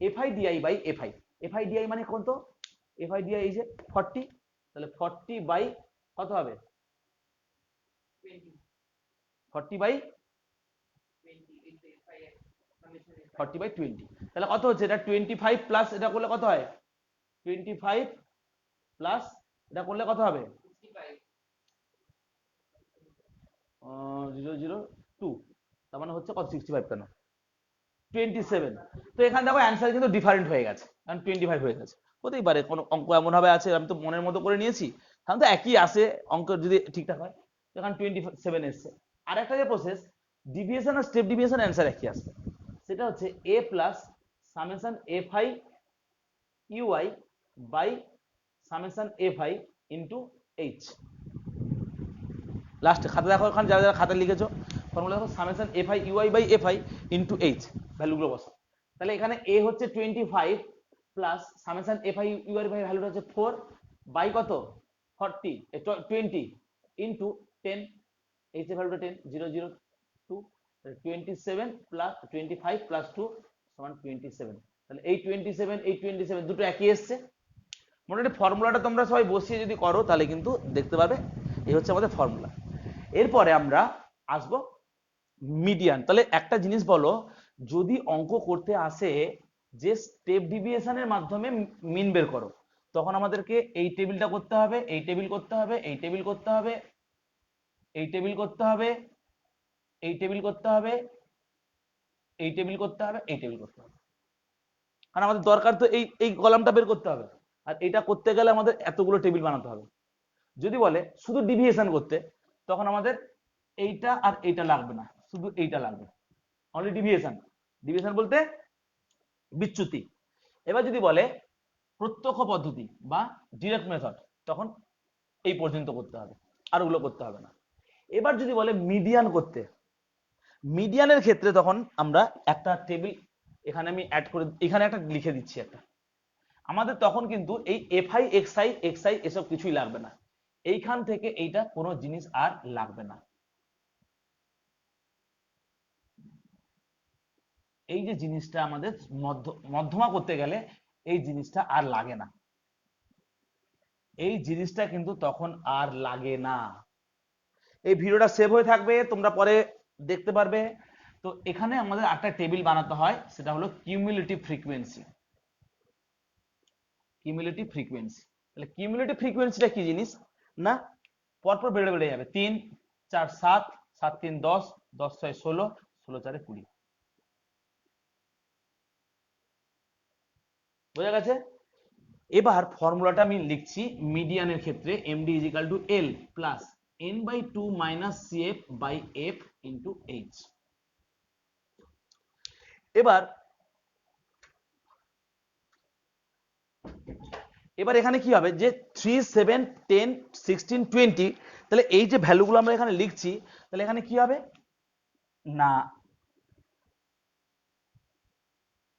FI DI by FI, FI DI মানে কত, এফআই ডিআই এই যে 40, তাহলে 40 বাই কত হবে 40 বাই 20, তাহলে কত হচ্ছে, এটা 25 প্লাস এটা করলে কত হয়, 25 প্লাস এটা করলে কত হবে 002, তার মানে হচ্ছে কত 65 কেন 27, তো এখানে দেখো অ্যান্সার কিন্তু ডিফারেন্ট হয়ে গেছে, কারণ 25 হয়ে গেছে, হতেই পারে কোনো অঙ্ক এমন ভাবে আছে, আমি তো মনের মতো করে নিয়েছি, তাহলে তো একই আসে অঙ্ক যদি ঠিকঠাক হয়, এখানে 27 এসছে। আর একটা যে প্রসেস ডিভিয়েশন আর স্টেপ ডিভিয়েশন অ্যান্সার একই আসবে, সেটা হচ্ছে A plus summation FI UI by summation FI into H, last খাতা দেখো, ওখানে যারা যারা খাতা লিখেছো ফর্মুলা দেখো, summation FI UI by FI into H, ভ্যালুগুলো বসাও, তাহলে এখানে এ হচ্ছে 25 plus summation FI UI by ভ্যালুটা হচ্ছে 4 বাই কত 40 20 ইন্টু 10, এইচ এর ভ্যালুটা 10 002, 27 প্লাস 25 প্লাস 2 সমান 27, তাহলে এই 27 এই 27 দুটো একই এসছে, মোটামুটি ফর্মুলাটা তোমরা সবাই বসিয়ে যদি করো তাহলে কিন্তু দেখতে পাবে এই হচ্ছে আমাদের ফর্মুলা। এরপরে আমরা আসবো মিডিয়ান। তাহলে একটা জিনিস বলো, যদি অঙ্ক করতে আসে যে স্টেপ ডিভিয়েশনের মাধ্যমে মিন বের করো, তখন আমাদেরকে এই টেবিলটা করতে হবে, এই টেবিল করতে হবে, এই টেবিল করতে হবে, এই টেবিল করতে হবে, এই টেবিল করতে হবে, এই টেবিল করতে হবে, এই টেবিল করতে হবে। কারণ আমাদের দরকার তো এই এই কলামটা বের করতে হবে, আর এটা করতে গেলে আমাদের এতগুলো টেবিল বানাতে হবে। যদি বলে শুধু ডিভিয়েশন করতে, তখন আমাদের এইটা আর এইটা লাগবে না, শুধু এইটা লাগবে, অনলি ডিভিয়েশন। ডিভিয়েশন বলতে বিচ্যুতি। এবার যদি বলে প্রত্যক্ষ পদ্ধতি বা ডিরেক্ট মেথড, তখন এই পর্যন্ত করতে হবে, আর ওগুলো করতে হবে না। এবার যদি বলে মিডিয়ান করতে, মিডিয়ানের ক্ষেত্রে তখন আমরা একটা টেবিল এখানে আমি অ্যাড করে এখানে একটা লিখে দিচ্ছি একটা, আমাদের তখন কিন্তু এই এফআই এক্সআই এক্সআই এসব কিছুই লাগবে না, এইখান থেকে এইটা কোনো জিনিস আর লাগবে না। এই যে জিনিসটা আমাদের মধ্যমা করতে গেলে এই জিনিসটা আর লাগে না, এই জিনিসটা কিন্তু তখন আর লাগে না। এই ভিডিওটা সেভ হয়ে থাকবে, তোমরা পরে দেখতে পারবে। তো এখানে আমাদের একটা টেবিল বানাতে হয়, সেটা হলো কিউমুলেটিভ ফ্রিকোয়েন্সি। কিউমুলেটিভ ফ্রিকোয়েন্সি, তাহলে কিউমুলেটিভ ফ্রিকোয়েন্সিটা কি জিনিস না, পরপর বেড়ে বেড়ে যাবে, 3 4 7, 7 3 10, 10 6 16, 16 4 20। বোঝা গেছে? এবার ফর্মুলাটা আমি লিখছি মিডিয়ানের ক্ষেত্রে, MD is equal to L plus N by 2 minus CF by F into H. এবার এবার এখানে কি হবে যে 3 7 10 16 20, তাহলে এই যে ভ্যালুগুলো আমরা এখানে লিখছি, তাহলে এখানে কি হবে না,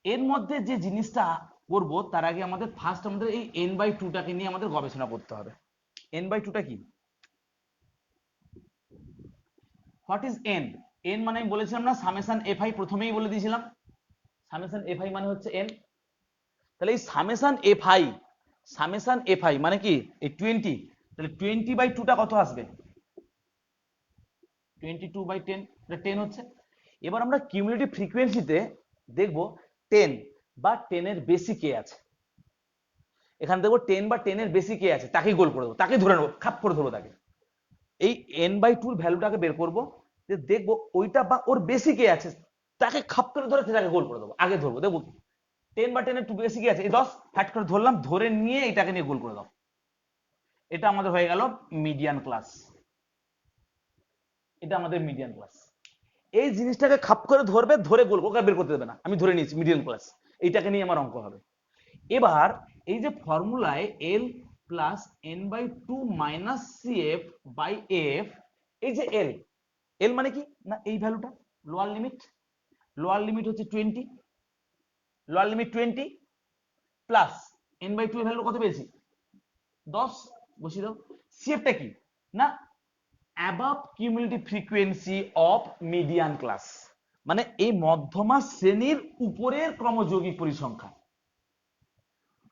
এর মধ্যে যে জিনিসটা করব তার আগে আমাদের ফার্স্ট আমাদের এই n বাই 2টাকে নিয়ে আমাদের গবেষণা করতে হবে। n বাই 2টা কি, হোয়াট ইজ n? n মানে আমি বলেছিলাম না সামেশন fi, প্রথমেই বলে দিয়েছিলাম সামেশন fi মানে হচ্ছে n। তাহলে এই সামেশন fi মানে কি এই 20, তাহলে 20 বাই 2টা কত আসবে, 22 বাই 10, এটা 10 হচ্ছে। এবার আমরা কিউমুলেটিভ ফ্রিকোয়েন্সিতে দেখব 10 বা 10 এর বেশি কে আছে, এখানে দেখবো 10 বা 10 এর বেশি কে আছে, তাকেই গোল করে দেবো, তাকেই ধরে নেবো, খাপ করে ধরবো তাকে। এই n বাই 2 ভ্যালুটাকে বের করবো, যে দেখবো ওইটা বা ওর বেশি কে আছে, তাকে খাপ করে ধরে সেটাকে গোল করে দেবো, আগে ধরবো, দেখবো 10 বা 10 এর বেশি কে আছে, এই 10 ফ্যাট করে ধরলাম, ধরে নিয়ে এটাকে নিয়ে গোল করে দাও। এটা আমাদের হয়ে গেল মিডিয়ান ক্লাস, এটা আমাদের মিডিয়ান ক্লাস। এই জিনিসটাকে খাপ করে ধরবে, ধরে গোল, ওকে বের করতে দেবে না, আমি ধরে নিয়েছি মিডিয়ান ক্লাস, এইটাকে নিয়ে আমার অঙ্ক হবে। এবার এই যে ফর্মুলায় L plus N by 2 minus CF by F, এই যে এল, এল মানে কি না এই ভ্যালুটা লোয়ার লিমিট, লোয়ার লিমিট হচ্ছে 20, lower limit 20 plus N by 2 এর ভ্যালু কত পেয়েছি 10, বসিয়ে দাও। সিএফটা কি না above cumulative frequency of median class, মানে এই মধ্যমা শ্রেণীর উপরের ক্রমযৌগিক পরিসংখ্যান।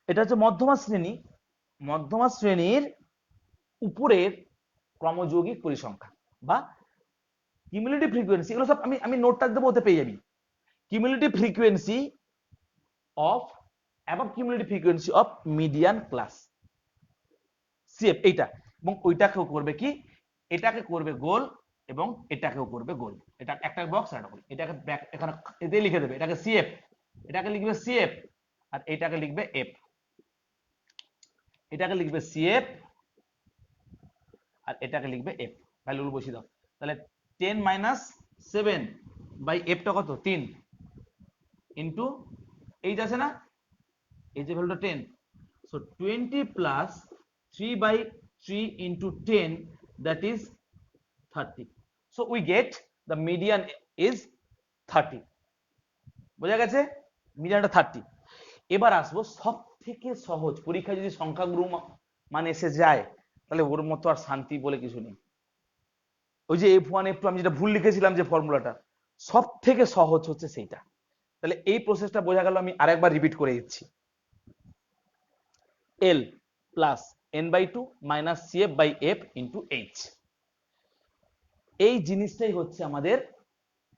এটা হচ্ছে মধ্যমা শ্রেণী, মধ্যমা শ্রেণীর উপরের ক্রমযৌগিক পরিসংখ্যান বা কিউমুলেটিভ ফ্রিকোয়েন্সি। এগুলো সব আমি নোটটা দেবো, ওতে পেয়ে যাবি। Cumulative frequency of above cumulative frequency of median class, CF এইটা, এবং ওইটাকেও করবে কি, এটাকে করবে গোল এবং এটাকেও করবে গোল, এটা একটা বক্স আর একটা গোল, এটাকে এখানে এতে লিখে দেবে, এটাকে সিএফ, এটাকে লিখবে সিএফ, আর এটাকে লিখবে এফ, এটাকে লিখবে সিএফ আর এটাকে লিখবে এফ, ভ্যালুগুলো বসিয়ে দাও। তাহলে 10 মাইনাস 7 বাই এফটা কত 3 ইন্টু এই যে আছে না এই যে ভ্যালুটা 10, so 20 plus 3 by 3 into 10, that is 30. So we get the median is 30. বোঝা গেছে, মিডিয়ানটা 30। এবার আসবো সব থেকে সহজ, পরীক্ষায় যদি সংখ্যাগুরু মান এসে যায় তাহলে ওর মতো আর শান্তি বলে কিছু নেই। ওই যে f1 f2 আমি যেটা ভুল লিখেছিলাম যে ফর্মুলাটা, সব থেকে সহজ হচ্ছে সেইটা। তাহলে এই প্রসেসটা বোঝা গেল, আমি আরেকবার রিপিট করে দিচ্ছি। L plus n/2 minus CF/F into H। এই জিনিসটাই হচ্ছে আমাদের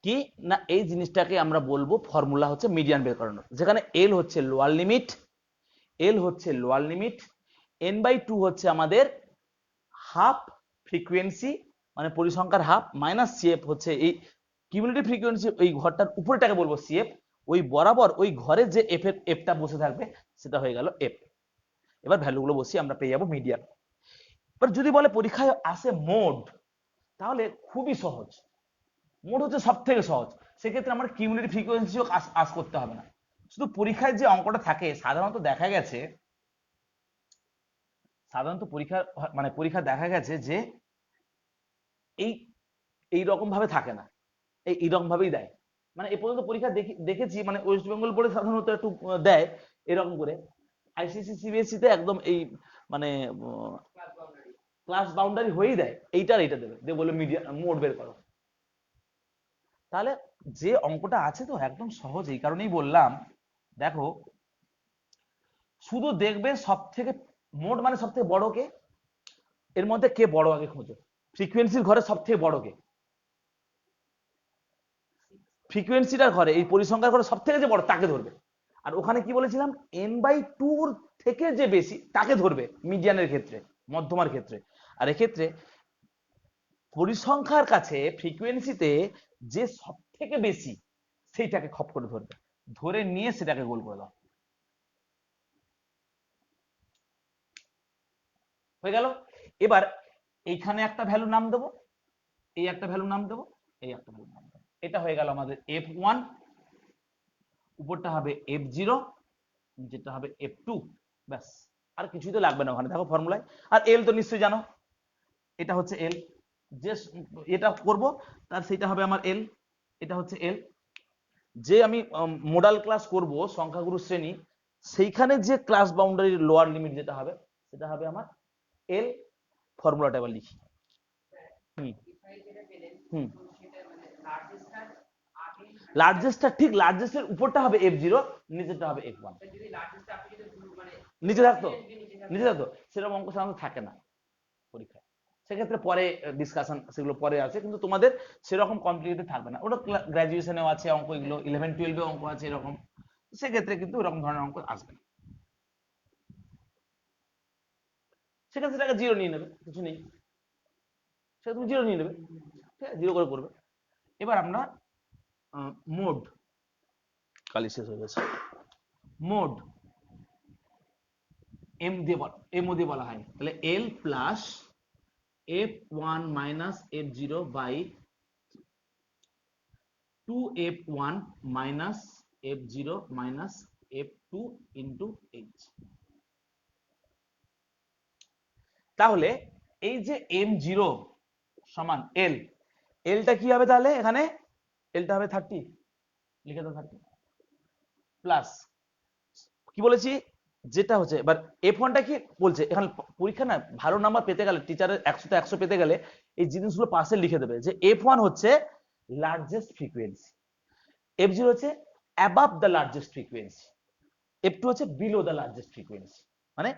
কি না, এই জিনিসটাকে আমরা বলবো ফর্মুলা হচ্ছে মিডিয়ান বের করানোর, যেখানে L হচ্ছে লোয়ার লিমিট, n/2 হচ্ছে আমাদের হাফ ফ্রিকোয়েন্সি মানে পরিসংখ্যার হাফ, মাইনাস CF হচ্ছে এই কিউমুলেটিভ ফ্রিকোয়েন্সি, ওই ঘরটার উপরেটাকে বলবো CF, ওই বরাবর ওই ঘরে যে এফটা বসে থাকবে সেটা হয়ে গেল F। এবার ভ্যালুগুলো বসিয়ে আমরা পেয়ে যাবো মিডিয়ান। এবার যদি বলে পরীক্ষায় আসে মোড, তাহলে খুবই সহজ, মোড হচ্ছে সব থেকে সহজ। সেক্ষেত্রে আমার কিউমুলেটিভ ফ্রিকোয়েন্সিও আস করতে হবে না। শুধু পরীক্ষায় যে অঙ্কটা থাকে সাধারণত দেখা গেছে, পরীক্ষা দেখা গেছে যে এই রকম ভাবে থাকে না, এইরকম ভাবেই দেয়। মানে এ পর্যন্ত পরীক্ষা দেখেছি, মানে ওয়েস্ট বেঙ্গল বোর্ডে সাধারণত একটু দেয় এরকম করে, ICSE CBSE তে একদম এই মানে ক্লাস বাউন্ডারি হয়েই দেয়, এইটা দেবে, দিয়ে বলে মিডিয়া মোড বের করো। তাহলে যে অঙ্কটা আছে তো একদম সহজ, এই কারণেই বললাম। দেখো শুধু দেখবে সব থেকে মোড মানে সব থেকে বড় কে, এর মধ্যে কে বড় আগে খোঁজো, ফ্রিকোয়েন্সির ঘরে সব থেকে বড় কে, ফ্রিকোয়েন্সিটার ঘরে এই পরিসংখ্যার ঘরে সব থেকে যে বড় তাকে ধরবে। আর ওখানে কি বলেছিলাম, n/2 থেকে যে বেশি তাকে ধরবে মিডিয়ানের ক্ষেত্রে, মধ্যমার ক্ষেত্রে। আর এক্ষেত্রে পরিসংখ্যার কাছে ফ্রিকোয়েন্সিতে যে সব থেকে বেশি সেইটাকে খপ করে ধরবে, ধরে নিয়ে সেটাকে গোল করে দাও, হয়ে গেল। এবার এইখানে একটা ভ্যালু নাম দেবো, এই একটা ভ্যালু নাম দেবো, এই একটা ভ্যালু নাম দেবো। এটা হয়ে গেল আমাদের F1, উপরটা হবে F0, যেটা হবে F2, ব্যাস। আর কিছুই তো লাগবে না ওখানে, দেখো ফর্মুলায়। আর L তো নিশ্চয়ই জানো, এটা হচ্ছে L, যে এটা করব তার সেটা হবে আমার L, এটা হচ্ছে L। যে আমি মোডাল ক্লাস করব সংখ্যাগুরু শ্রেণী, সেইখানে যে ক্লাস বাউন্ডারির লোয়ার লিমিট যেটা হবে সেটা হবে আমার L। ফর্মুলাটা এবার লিখি। হুম লার্জেস্টটা ঠিক, লার্জেস্টের উপরটা হবে F0, নিচেরটা হবে F1। নিচে থাকতো, সেরকম অঙ্ক সাধারণত থাকে না পরীক্ষায়, সেক্ষেত্রে পরে ডিসকাশন, সেগুলো পরে আছে, কিন্তু তোমাদের সেরকম কমপ্লিকেটেড থাকবে না। ওটা গ্রাজুয়েশনেও আছে অঙ্ক, এগুলো 11-12 অঙ্ক আছে এরকম, সেক্ষেত্রে কিন্তু এরকম ধরনের অঙ্ক আসবে না, সেক্ষেত্রে সেটাকে 0 নিয়ে নেবে, কিছু নেই, সেটা তুমি 0 নিয়ে নেবে, ঠিক আছে, 0 করে করবে। এবার আমরা মোড, কালি শেষ হয়ে গেছে, মোড এম দিয়ে বলা হয়, তাহলে L plus F1 minus F0 by 2F1 minus F0 minus F2 into H। তাহলে এই যে M0 সমান L, Lটা কি হবে তাহলে, এখানে Lটা হবে 30, লিখে দাও 30 প্লাস কি বলেছি, যেটা হচ্ছে এবার F1টা কি বলছে এখানে, পরীক্ষা না ভালো নাম্বার পেতে গেলে, টিচারের 100 তে 100 পেতে গেলে এই জিনিসগুলো পাশে লিখে দেবে, যে F1 হচ্ছে লার্জেস্ট ফ্রিকোয়েন্সি, F0 হচ্ছে above the largest frequency, F2 হচ্ছে বিলো দ্য লার্জেস্ট ফ্রিকোয়েন্সি। মানে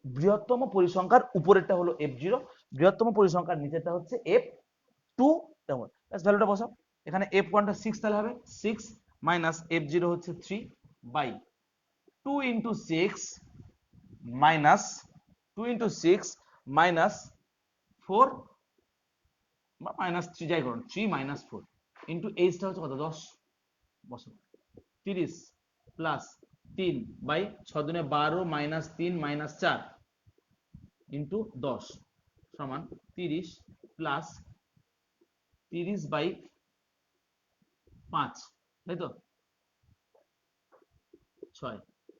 বৃহত্তম পরিসংখ্যার উপরেরটা হলো F0, বৃহত্তম পরিসংখ্যার নিচেরটা হচ্ছে F2, তেমন ভ্যালুটা বসাও। এখানে F1টা 6 তাহলে হবে 6 মাইনাস F0 হচ্ছে 3 by 2 into 6 minus 2 into 6 minus 4 বা মাইনাস 3 যাই করুন, 3 মাইনাস 4 ইন্টু এইচটা হচ্ছে কত, 10 বসো, 30 প্লাস 3 বাই 6 দুনে 12 মাইনাস 3 মাইনাস 4 ইন্টু 10 সমান 30 প্লাস 30 বাই 5, তাই তো 6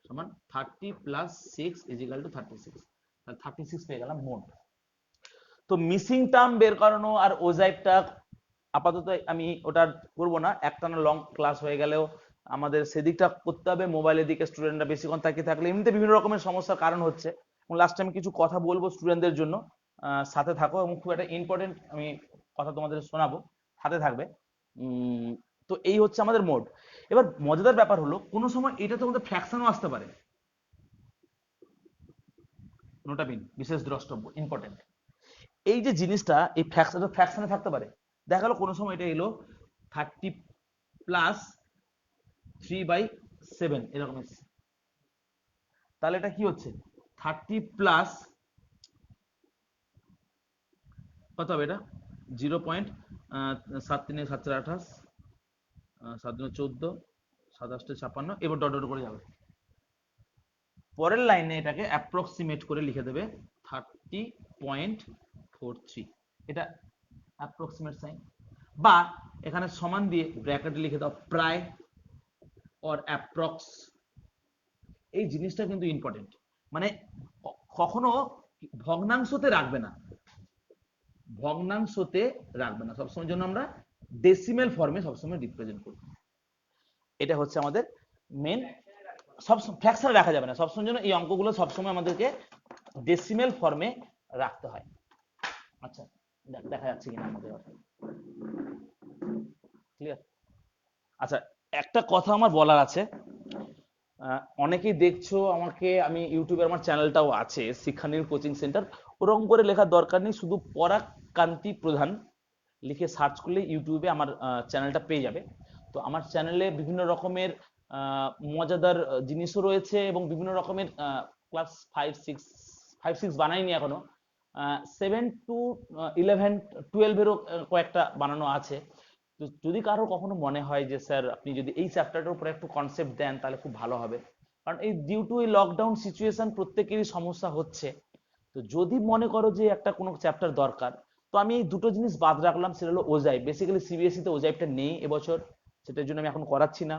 সমান 30 প্লাস 6 ইজ ইকুয়াল টু 36, তাহলে 36 পেয়ে গেলাম মোড। তো মিসিং টার্ম বের করানো আর ওজাইভটা আপাতত আমি ওটা করব না, একটানা লং ক্লাস হয়ে গেলেও আমাদের সেদিকটা করতে হবে, মোবাইলের দিকে স্টুডেন্টরা বেশিক্ষণ তাকিয়ে থাকলে এমনিতে বিভিন্ন রকমের সমস্যার কারণ হচ্ছে। এবং লাস্ট টাইম কিছু কথা বলবো স্টুডেন্টদের জন্য, সাথে থাকো, এবং খুব একটা ইম্পর্টেন্ট আমি কথা তোমাদের শোনাবো, সাথে থাকবে। তো এই হচ্ছে আমাদের মোড। এবার মজাদার ব্যাপার হলো কোনো সময় এটা তোমাদের ফ্র্যাকশনও আসতে পারে, নোটাবিন, বিশেষ দ্রষ্টব্য, ইম্পর্টেন্ট। এই যে জিনিসটা এই ফ্র্যাকশনে থাকতে পারে, দেখা গেল কোনো সময় এটা এলো 30 প্লাস 3/7 এরকম এসছে, তাহলে এটা কি হচ্ছে 30 প্লাস কত হবে এটা 0.7 3 7 4 28 7 14 27 56, এবার ডট ডট করে যাবে। পরের লাইনে এটাকে অ্যাপ্রক্সিমেট করে লিখে দেবে 30.43, এটা অ্যাপ্রক্সিমেট সাইন, বা এখানে সমান দিয়ে ব্র্যাকেটে লিখে দাও প্রায় অর অ্যাপ্রক্স। এই জিনিসটা কিন্তু ইম্পর্টেন্ট, মানে কখনো ভগ্নাংশতে রাখবে না, ভগ্নাংশতে রাখবে না, সবসময় জন্য আমরা ডেসিমেল ফর্মে সবসময় রিপ্রেজেন্ট করব। এটা হচ্ছে আমাদের মেন, সব ফ্র্যাকশনে রাখা যাবে না, সবসময় জন্য এই অঙ্কগুলো সবসময় আমাদেরকে ডেসিমেল ফর্মে রাখতে হয়। আচ্ছা দেখা যাচ্ছে কিনা আমাদের, ক্লিয়ার? আচ্ছা একটা কথা আমার বলার আছে, অনেকেই দেখছো আমাকে, আমি ইউটিউবে আমার চ্যানেলটাও আছে শিক্ষানীর কোচিং সেন্টার, ওরকম করে লেখার দরকার নেই, শুধু পরাগ কান্তি প্রধান লিখে সার্চ করলে ইউটিউবে আমার চ্যানেলটা পেয়ে যাবে। তো আমার চ্যানেলে বিভিন্ন রকমের মজাদার জিনিসও রয়েছে এবং বিভিন্ন রকমের ক্লাস 5 6 বানাইনি এখনো, 7 to 11 12-এরও কয়েকটা বানানো আছে। তো যদি কারো কখনো মনে হয় যে স্যার আপনি যদি এই চ্যাপ্টারটার উপরে একটু কনসেপ্ট দেন তাহলে খুব ভালো হবে, কারণ এই ডিউ টু এই লকডাউন সিচুয়েশন প্রত্যেকেরই সমস্যা হচ্ছে। তো যদি মনে করো যে একটা কোনো চ্যাপ্টার দরকার, তো আমি এই দুটো জিনিস বাদ রাখলাম, সেটা হলো ওজাইব, বেসিক্যালি সিবিএসই তে ওজাইবটা নেই এবছর, সেটার জন্য আমি এখন করাচ্ছি না।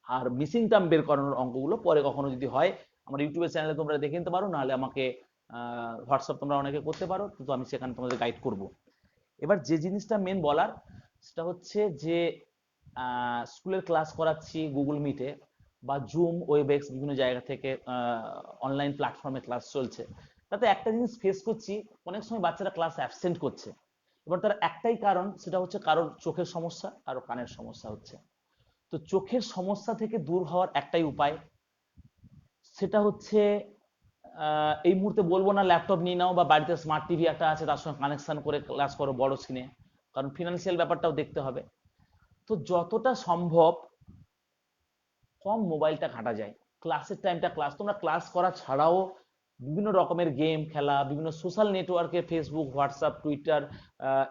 আর মিসিং টার্ম বের করানোর অঙ্কগুলো পরে কখনো যদি হয় আমার ইউটিউবের চ্যানেলে তোমরা দেখে নিতে পারো, নাহলে আমাকে হোয়াটসঅ্যাপ তোমরা অনেকে করতে পারো, তো আমি সেখানে তোমাদের গাইড করব। এবার যে জিনিসটা মেন বলার সেটা হচ্ছে যে স্কুলের ক্লাস করাচ্ছি গুগল মিটে বা জুম, ওয়েবএক্স, বিভিন্ন জায়গা থেকে অনলাইন প্ল্যাটফর্মে ক্লাস চলছে, তাতে একটা জিনিস ফেস করছি, অনেক সময় বাচ্চারা ক্লাস অ্যাবসেন্ট করছে। এবার তার একটাই কারণ, সেটা হচ্ছে কারোর চোখের সমস্যা, কারো কানের সমস্যা হচ্ছে। তো চোখের সমস্যা থেকে দূর হওয়ার একটাই উপায়, সেটা হচ্ছে এই মুহূর্তে বলবো না ল্যাপটপ নিয়ে নাও, বা বাড়িতে স্মার্ট টিভি একটা আছে তার সঙ্গে কানেকশন করে ক্লাস করো বড় স্ক্রিনে, কারণ ফিনান্সিয়াল ব্যাপারটাও দেখতে হবে। তো যতটা সম্ভব কম মোবাইলটা ঘাঁটা যায়, ক্লাসের টাইমটা তোমরা ক্লাস করা ছাড়াও বিভিন্ন রকমের গেম খেলা, বিভিন্ন সোশ্যাল নেটওয়ার্কে ফেসবুক, হোয়াটসঅ্যাপ, টুইটার,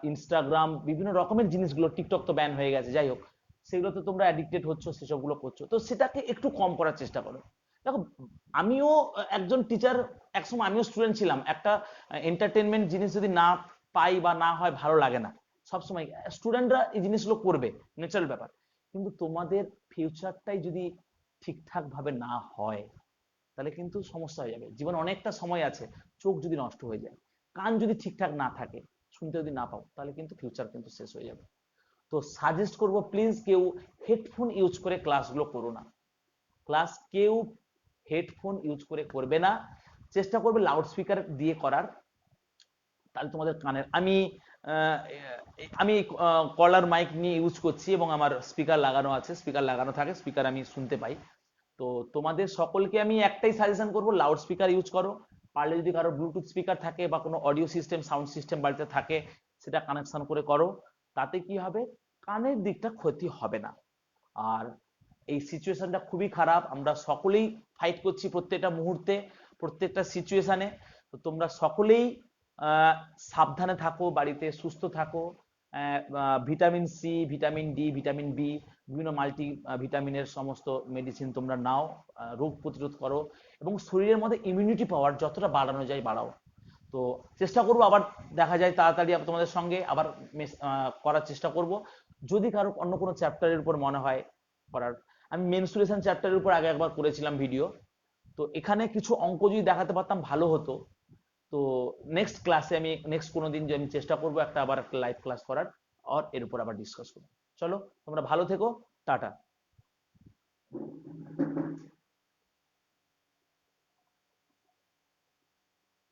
ইনস্টাগ্রাম, বিভিন্ন রকমের জিনিসগুলো, টিকটক তো ব্যান হয়ে গেছে, যাই হোক, সেগুলোতে তোমরা অ্যাডিক্টেড হচ্ছ, সেসবগুলো করছো, তো সেটাকে একটু কম করার চেষ্টা করো। দেখো আমিও একজন টিচার, একসময় আমিও স্টুডেন্ট ছিলাম, একটা এন্টারটেনমেন্ট জিনিস যদি না পাই বা না হয় ভালো লাগে না, সবসময় স্টুডেন্টরা এই জিনিসগুলো করবে, ন্যাচারাল ব্যাপার, কিন্তু তোমাদের ফিউচারটাই যদি ঠিকঠাক ভাবে না হয় তাহলে কিন্তু সমস্যা হয়ে যাবে। জীবন অনেকটা সময় আছে, চোখ যদি নষ্ট হয়ে যায়, কান যদি ঠিকঠাক না থাকে, শুনতে যদি না পাও, তাহলে কিন্তু ফিউচার কিন্তু শেষ হয়ে যাবে। তো সাজেস্ট করব প্লিজ কেউ হেডফোন ইউজ করে ক্লাসগুলো করো না, ক্লাস কেউ হেডফোন ইউজ করে করবে না, চেষ্টা করবে লাউড স্পিকার দিয়ে করার, তাহলে তোমাদের কানের, আমি কলার মাইক নিয়ে ইউজ করছি এবং আমার স্পিকার লাগানো আছে, স্পিকার লাগানো থাকে, স্পিকার আমি শুনতে পাই। তো তোমাদের সকলকে আমি একটাই সাজেশন করব, লাউড স্পিকার ইউজ করো, পারলে যদি কারো ব্লুটুথ স্পিকার থাকে বা কোনো অডিও সিস্টেম, সাউন্ড সিস্টেম বাড়িতে থাকে, সেটা কানেকশন করে করো, তাতে কি হবে, কানের দিকটা ক্ষতি হবে না। আর এই সিচুয়েশনটা খুবই খারাপ, আমরা সকলেই ফাইট করছি প্রত্যেকটা মুহূর্তে, প্রত্যেকটা সিচুয়েশনে। তো তোমরা সকলেই সাবধানে থাকো, বাড়িতে সুস্থ থাকো, vitamin C, vitamin D, vitamin B, বিভিন্ন মাল্টি ভিটামিনের সমস্ত মেডিসিন তোমরা নাও, রোগ প্রতিরোধ করো, এবং শরীরের মধ্যে ইমিউনিটি পাওয়ার যতটা বাড়ানো যায় বাড়াও। তো চেষ্টা করবো আবার দেখা যায় তাড়াতাড়ি তোমাদের সঙ্গে আবার করার চেষ্টা করব। যদি কারো অন্য কোনো চ্যাপ্টারের উপর মনে হয় করার, আমি মেনস্ট্রুয়েশন চ্যাপ্টারের উপর আগে একবার করেছিলাম ভিডিও, তো এখানে কিছু অঙ্ক যদি দেখাতে পারতাম ভালো হতো। তো নেক্সট ক্লাসে আমি নেক্সট কোনো দিন যে আমি চেষ্টা করবো আবার একটা লাইভ ক্লাস করার, আর এর উপর আবার ডিসকাস করবো। চলো তোমরা ভালো থেকো, টাটা।